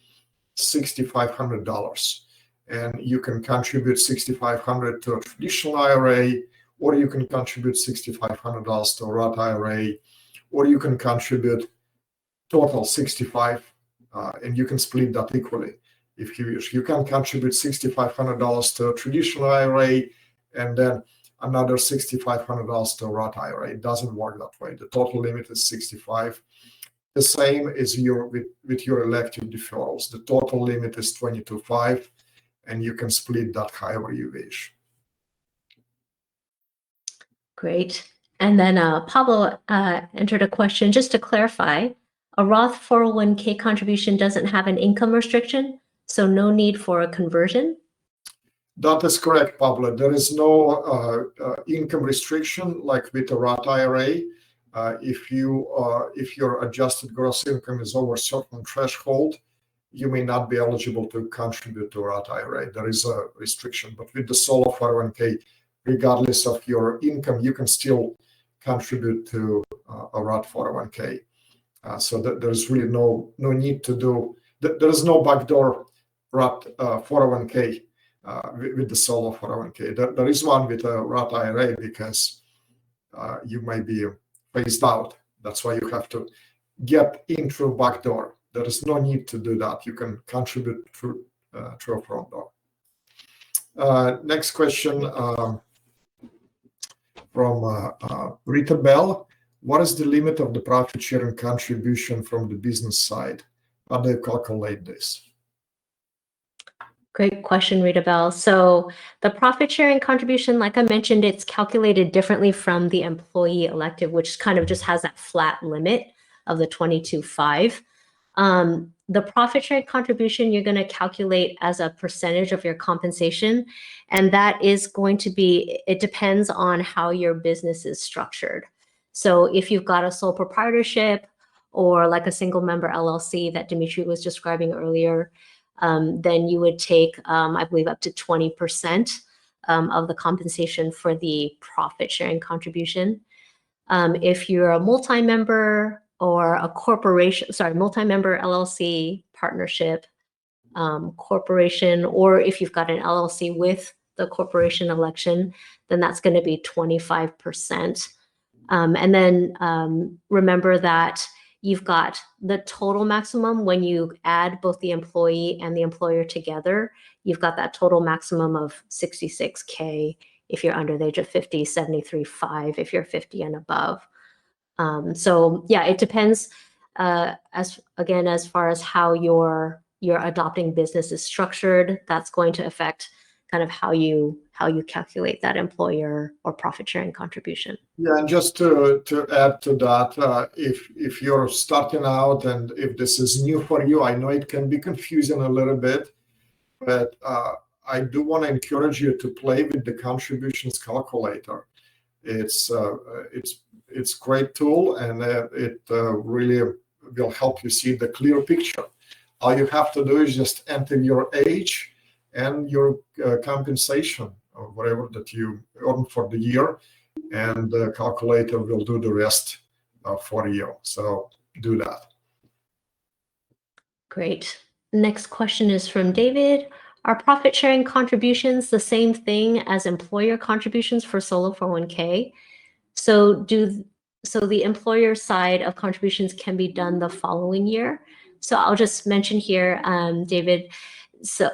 $6,500. And you can contribute $6,500 to a traditional IRA, or you can contribute $6,500 to a Roth IRA, or you can contribute total 65, and you can split that equally if you wish. You can contribute $6,500 to a traditional IRA, and then another $6,500 to a Roth IRA. It doesn't work that way. The total limit is 65. The same is with your elective deferrals. The total limit is 22.5, and you can split that however you wish. Great. And then Pablo entered a question, just to clarify, a Roth 401k contribution doesn't have an income restriction, so no need for a conversion? That is correct, Pablo. There is no income restriction like with a Roth IRA. If your adjusted gross income is over a certain threshold, you may not be eligible to contribute to a Roth IRA. There is a restriction, but with the solo 401k, regardless of your income, you can still contribute to a Roth 401k. So there's really no need to do. There is no backdoor Roth 401k with the solo 401k. There is one with a Roth IRA because you may be phased out. That's why you have to get in through back door. There is no need to do that. You can contribute through a front door. Next question from Rita Bell. What is the limit of the profit sharing contribution from the business side? How do you calculate this? Great question, Rita Bell. So the profit sharing contribution, like I mentioned, it's calculated differently from the employee elective, which kind of just has that flat limit of the 22.5. The profit sharing contribution, you're going to calculate as a percentage of your compensation. And that is going to be, it depends on how your business is structured. So if you've got a sole proprietorship or like a single member LLC that Dimitri was describing earlier, then you would take, I believe, up to 20% of the compensation for the profit sharing contribution. If you're a multi-member or a corporation, multi-member LLC, partnership, corporation, or if you've got an LLC with the corporation election, then that's going to be 25%. And then remember that you've got the total maximum when you add both the employee and the employer together. You've got that total maximum of $66K if you're under the age of 50, 73.5 if you're 50 and above. So yeah, it depends as far as how your adopting business is structured. That's going to affect kind of how you calculate that employer or profit sharing contribution. Yeah, and just to add to that, if you're starting out and if this is new for you, I know it can be confusing a little bit, but I do want to encourage you to play with the contributions calculator. It's a great tool, and it really will help you see the clear picture. All you have to do is just enter your age and your compensation or whatever that you earn for the year, and the calculator will do the rest for you. So do that. Great. Next question is from David. Are profit sharing contributions the same thing as employer contributions for solo 401k? So the employer side of contributions can be done the following year. So I'll just mention here, David. So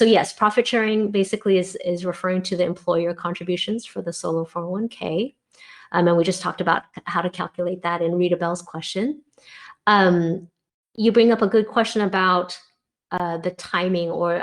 yes, profit sharing basically is referring to the employer contributions for the solo 401k. And we just talked about how to calculate that in Rita Bell's question. You bring up a good question about the timing, or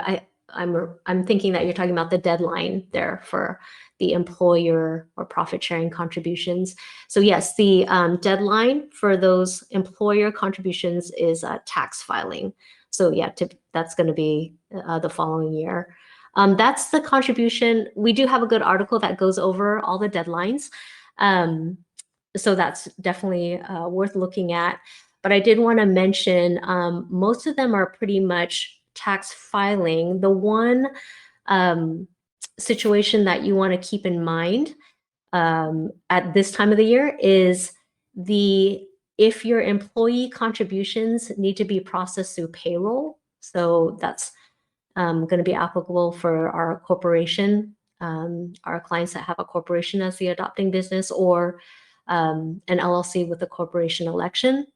I'm thinking that you're talking about the deadline there for the employer or profit sharing contributions. So yes, the deadline for those employer contributions is tax filing. So yeah, that's going to be the following year. That's the contribution. We do have a good article that goes over all the deadlines. So that's definitely worth looking at. but I did want to mention most of them are pretty much tax filing. The one situation that you want to keep in mind at this time of the year is if your employee contributions need to be processed through payroll. So that's going to be applicable for our corporation, our clients that have a corporation as the adopting business, or an LLC with a corporation election.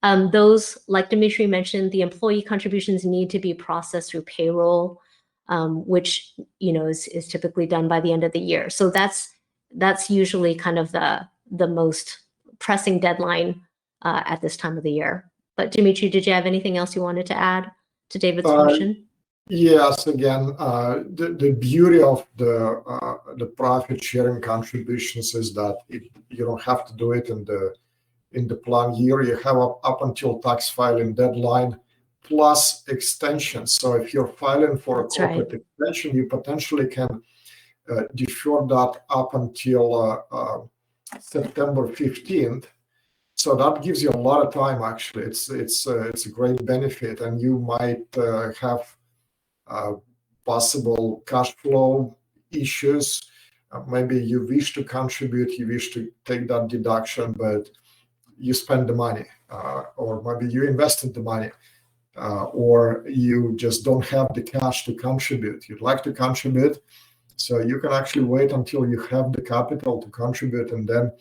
Those, like Dimitri mentioned, the employee contributions need to be processed through payroll, which is typically done by the end of the year. So that's usually kind of the most pressing deadline at this time of the year. But Dimitri, did you have anything else you wanted to add to David's question? Yes, again, the beauty of the profit sharing contributions is that you don't have to do it in the plan year. You have up until tax filing deadline plus extension. So if you're filing for a corporate extension, you potentially can defer that up until September 15th. So that gives you a lot of time. Actually, it's a great benefit, and you might have possible cash flow issues. Maybe you wish to contribute, you wish to take that deduction, but you spend the money, or maybe you invested the money, or you just don't have the cash to contribute. You'd like to contribute, so you can actually wait until you have the capital to contribute and then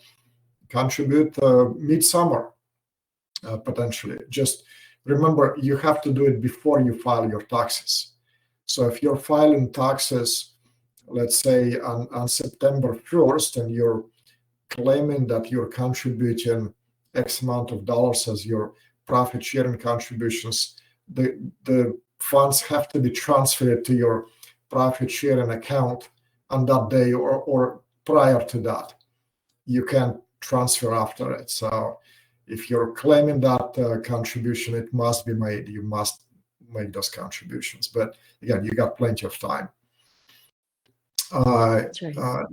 contribute mid-summer, potentially. Just remember, you have to do it before you file your taxes. So if you're filing taxes, let's say on September 1st, and you're claiming that you're contributing X amount of dollars as your profit sharing contributions, the funds have to be transferred to your profit sharing account on that day or prior to that. You can't transfer after it. So if you're claiming that contribution, it must be made. You must make those contributions. But again, you got plenty of time.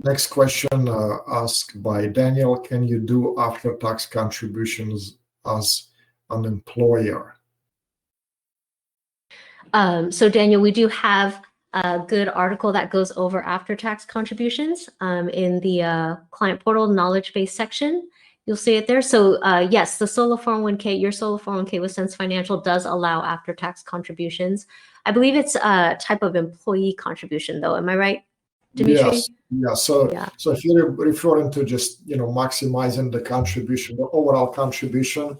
Next question asked by Daniel: can you do after-tax contributions as an employer? So Daniel, we do have a good article that goes over after-tax contributions in the client portal knowledge base section. You'll see it there. So yes, the solo 401k, your solo 401k with Sense Financial does allow after-tax contributions. I believe it's a type of employee contribution, though. Am I right, Dimitri? Yes. Yeah. So if you're referring to just maximizing the contribution, the overall contribution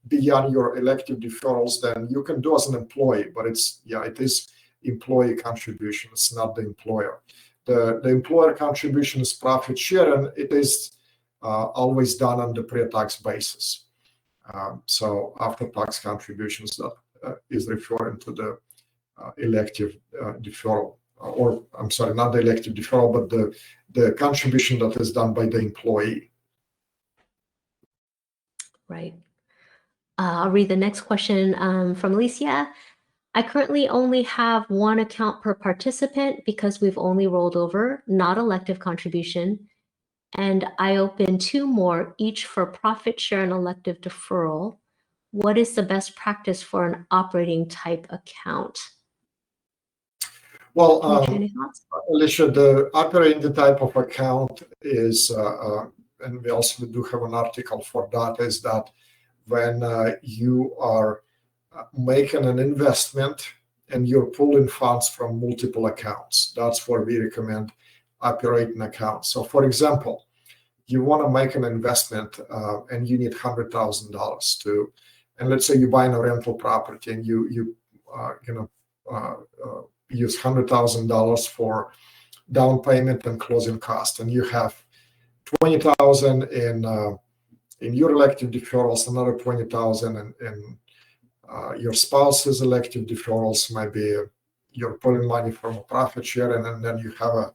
beyond your elective deferrals, then you can do as an employee. But it is employee contribution. It's not the employer. The employer contribution is profit share, and it is always done on the pre-tax basis. So after-tax contributions that is referring to the elective deferral, or I'm sorry, not the elective deferral, but the contribution that is done by the employee. Right. I'll read the next question from Alicia. I currently only have one account per participant because we've only rolled over, not elective contribution. And I opened two more, each for profit share and elective deferral. What is the best practice for an operating type account? Well, Alicia, the operating type of account is, and we also do have an article for that, is that when you are making an investment and you're pulling funds from multiple accounts, that's where we recommend operating accounts. So for example, you want to make an investment and you need $100,000 to, and let's say you're buying a rental property and you use $100,000 for down payment and closing costs, and you have $20,000 in your elective deferrals, another $20,000 in your spouse's elective deferrals. Maybe you're pulling money from a profit share, and then you have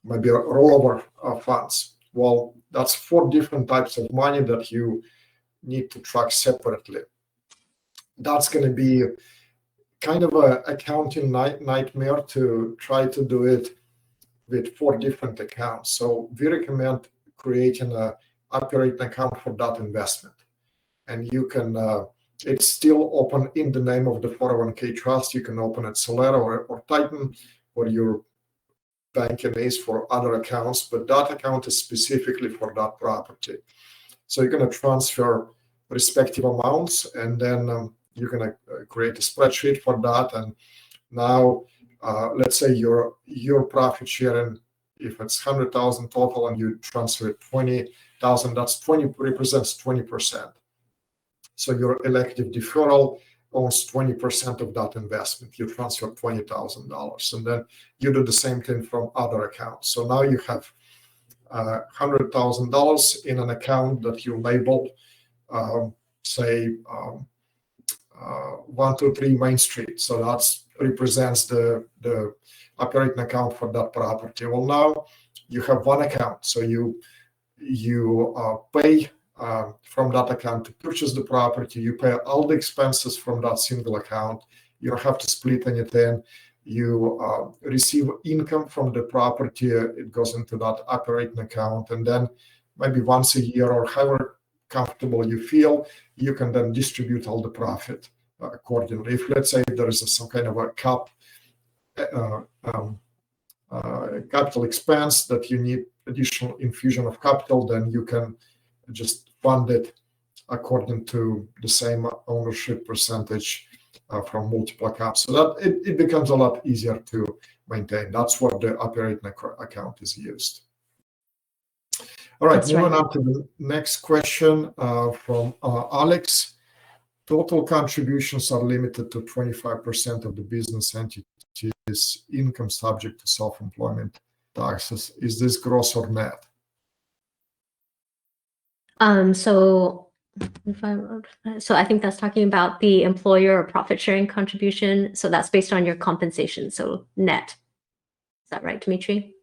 maybe a rollover of funds. Well, that's 4 different types of money that you need to track separately. That's going to be kind of an accounting nightmare to try to do it with 4 different accounts. So we recommend creating an operating account for that investment. and you can, it's still open in the name of the 401k trust. You can open it Solera or Titan or your bank is for other accounts, but that account is specifically for that property. So you're going to transfer respective amounts, and then you're going to create a spreadsheet for that. And now, let's say your profit sharing, if it's 100,000 total and you transfer 20,000, that's 20 represents 20%. So your elective deferral owns 20% of that investment. You transfer $20,000, and then you do the same thing from other accounts. So now you have $100,000 in an account that you labeled, say, 123 Main Street. So that represents the operating account for that property. Well, now you have one account, so you pay from that account to purchase the property. You pay all the expenses from that single account. You don't have to split anything. You receive income from the property. It goes into that operating account, and then maybe once a year or however comfortable you feel, you can then distribute all the profit accordingly. If, let's say, there is some kind of a capital expense that you need additional infusion of capital, then you can just fund it according to the same ownership percentage from multiple accounts. So that it becomes a lot easier to maintain. That's what the operating account is used. All right, moving on to the next question from Alex. Total contributions are limited to 25% of the business entity's income subject to self-employment taxes. Is this gross or net? So I think that's talking about the employer or profit sharing contribution. So that's based on your compensation. So net. Is that right, Dmitry?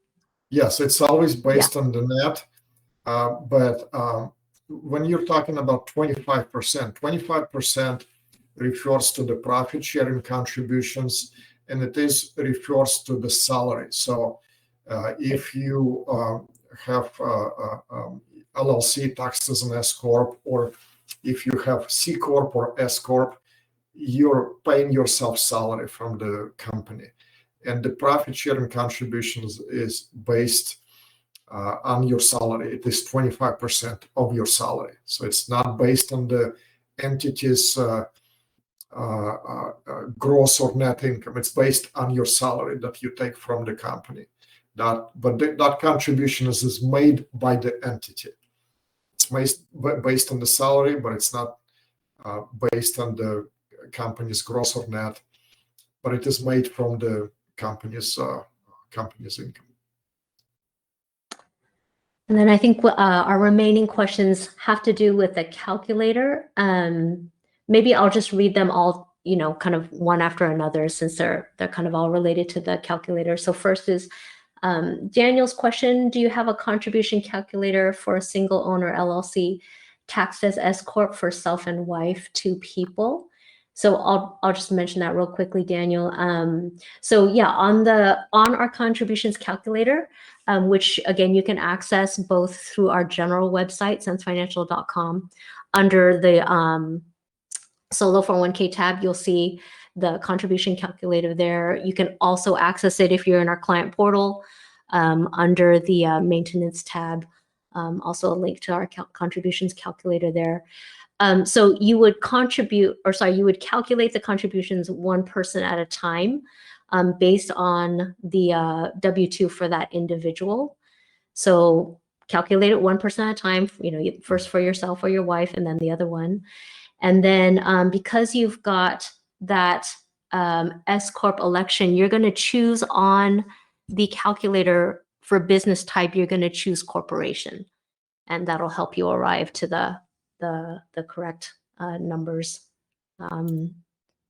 Yes, it's always based on the net. But when you're talking about 25% refers to the profit sharing contributions, and it refers to the salary. So if you have LLC taxed as an S Corp, or if you have C Corp or S Corp, you're paying yourself salary from the company. And the profit sharing contributions is based on your salary. It is 25% of your salary. So it's not based on the entity's gross or net income. It's based on your salary that you take from the company. That contribution is made by the entity. It's based on the salary, but it's not based on the company's gross or net, but it is made from the company's income. And then I think our remaining questions have to do with the calculator. Maybe I'll just read them all, kind of one after another, since they're kind of all related to the calculator. So first is Daniel's question: do you have a contribution calculator for a single owner LLC taxed as S Corp for self and wife, 2 people? So I'll just mention that real quickly, Daniel. So yeah, on our contributions calculator, which again you can access both through our general website, SenseFinancial.com, under the Solo 401k tab, you'll see the contribution calculator there. You can also access it if you're in our client portal under the maintenance tab. Also a link to our contributions calculator there. So you would calculate the contributions one person at a time based on the W-2 for that individual. So calculate it one person at a time, first for yourself or your wife, and then the other one. And then because you've got that S Corp election, you're going to choose on the calculator for business type, you're going to choose corporation, and that'll help you arrive to the correct numbers,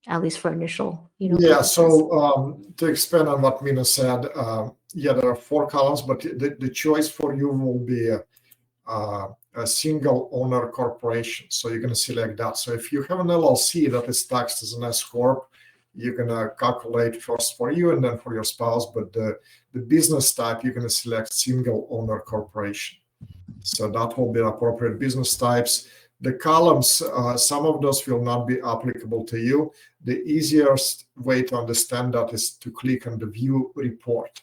at least for initial. Yeah. Purposes. So to expand on what Mina said, there are 4 columns, but the choice for you will be a single owner corporation. So you're going to select that. So if you have an LLC that is taxed as an S Corp, you're going to calculate first for you and then for your spouse. But the business type, you're going to select single owner corporation. So that will be appropriate business types. The columns, some of those will not be applicable to you. The easiest way to understand that is to click on the View Report.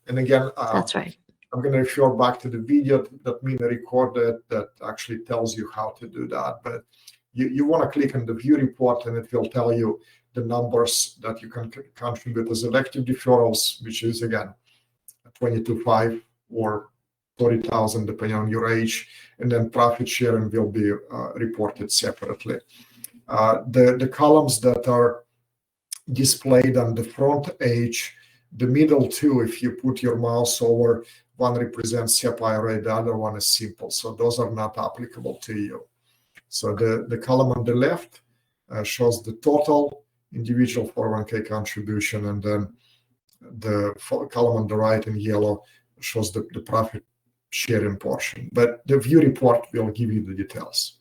And again, That's right. I'm going to refer back to the video that Mina recorded that actually tells you how to do that. But you want to click on the View Report, and it will tell you the numbers that you can contribute as elective deferrals, which is, again, 22.5 or 30,000, depending on your age, and then profit sharing will be reported separately. The columns that are displayed on the front edge, the middle two, if you put your mouse over, one represents SEP IRA, the other one is simple. So those are not applicable to you. So the column on the left shows the total individual 401k contribution, and then the column on the right in yellow shows the profit sharing portion. But the View Report will give you the details.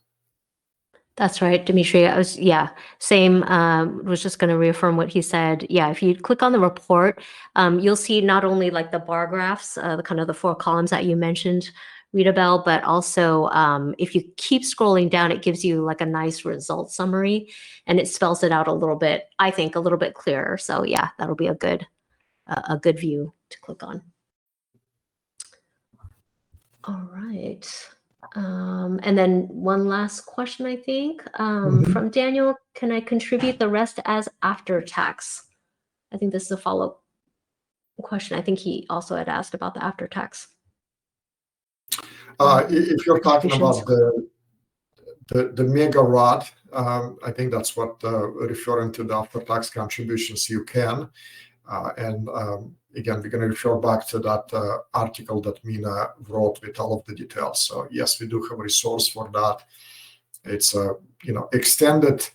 That's right, Dimitri. Same. Was just going to reaffirm what he said. Yeah, if you click on the report, you'll see not only like the bar graphs, the kind of the 4 columns that you mentioned, Rita Bell, but also if you keep scrolling down, it gives you like a nice result summary, and it spells it out a little bit, I think, a little bit clearer. So yeah, that'll be a good view to click on. All right. And then one last question, I think, from Daniel: can I contribute the rest as after tax? I think this is a follow-up question. I think he also had asked about the after tax. If you're talking about the mega rod, I think that's what referring to the after tax contributions you can. Again, we're going to refer back to that article that Mina wrote with all of the details. So yes, we do have a resource for that. It's a extended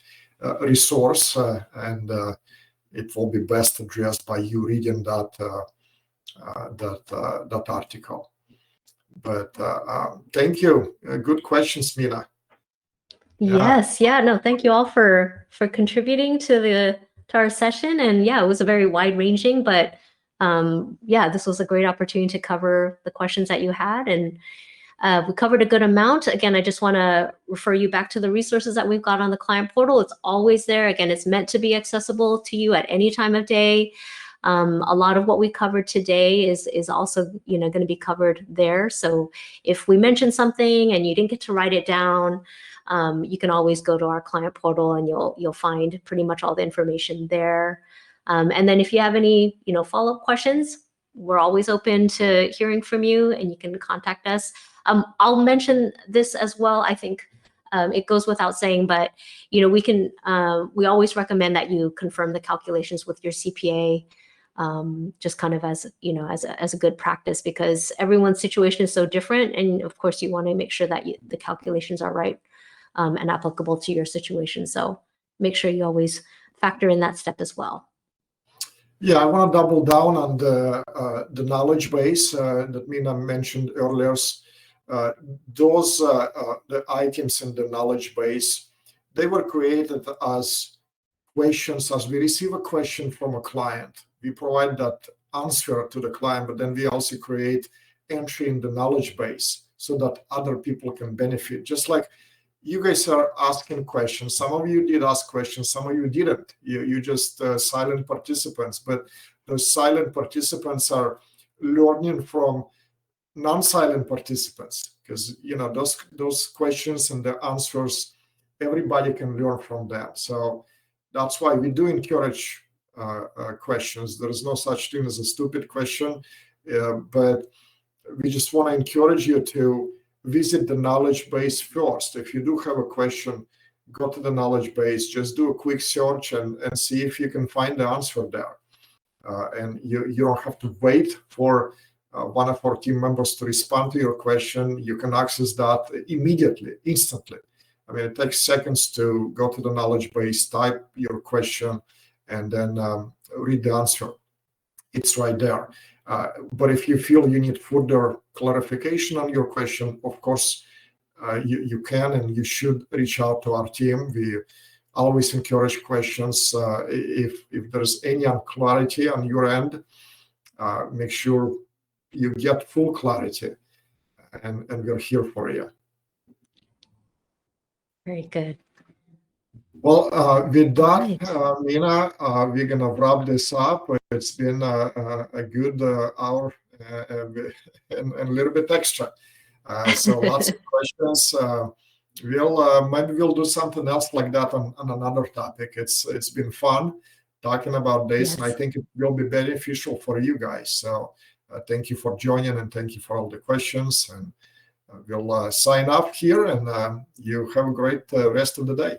resource, and it will be best addressed by you reading that article. But thank you. Good questions, Mina. Yes. Yeah. No. Thank you all for contributing to our session, and yeah, it was a very wide-ranging, but this was a great opportunity to cover the questions that you had, and we covered a good amount. Again, I just want to refer you back to the resources that we've got on the client portal. It's always there. Again, it's meant to be accessible to you at any time of day. A lot of what we covered today is also going to be covered there. So if we mentioned something and you didn't get to write it down, you can always go to our client portal, and you'll find pretty much all the information there. And then if you have any follow-up questions, we're always open to hearing from you, and you can contact us. I'll mention this as well. I think it goes without saying, but we always recommend that you confirm the calculations with your CPA, just kind of as a good practice, because everyone's situation is so different, and of course you want to make sure that the calculations are right and applicable to your situation. So make sure you always factor in that step as well. Yeah, I want to double down on the knowledge base that Mina mentioned earlier. Those the items in the knowledge base, they were created as questions. As we receive a question from a client, we provide that answer to the client, but then we also create entry in the knowledge base so that other people can benefit. Just like you guys are asking questions. Some of you did ask questions, some of you didn't. You just silent participants, but those silent participants are learning from non-silent participants, because those questions and the answers, everybody can learn from them. So that's why we do encourage questions. There is no such thing as a stupid question, but we just want to encourage you to visit the knowledge base first. If you do have a question, go to the knowledge base, just do a quick search and see if you can find the answer there. And you don't have to wait for one of our team members to respond to your question. You can access that immediately, instantly. I mean, it takes seconds to go to the knowledge base, type your question, and then read the answer. It's right there. But if you feel you need further clarification on your question, of course, you can and you should reach out to our team. We always encourage questions. If there's any unclarity on your end, make sure you get full clarity, and we're here for you. Very good. Well, with that, Right. Mina, we're gonna wrap this up. It's been a good hour and a little bit extra. So lots of questions. Maybe we'll do something else like that on another topic. It's been fun talking about this, and I Yes. think it will be beneficial for you guys. So thank you for joining, and thank you for all the questions. And we'll sign up here, and you have a great rest of the day.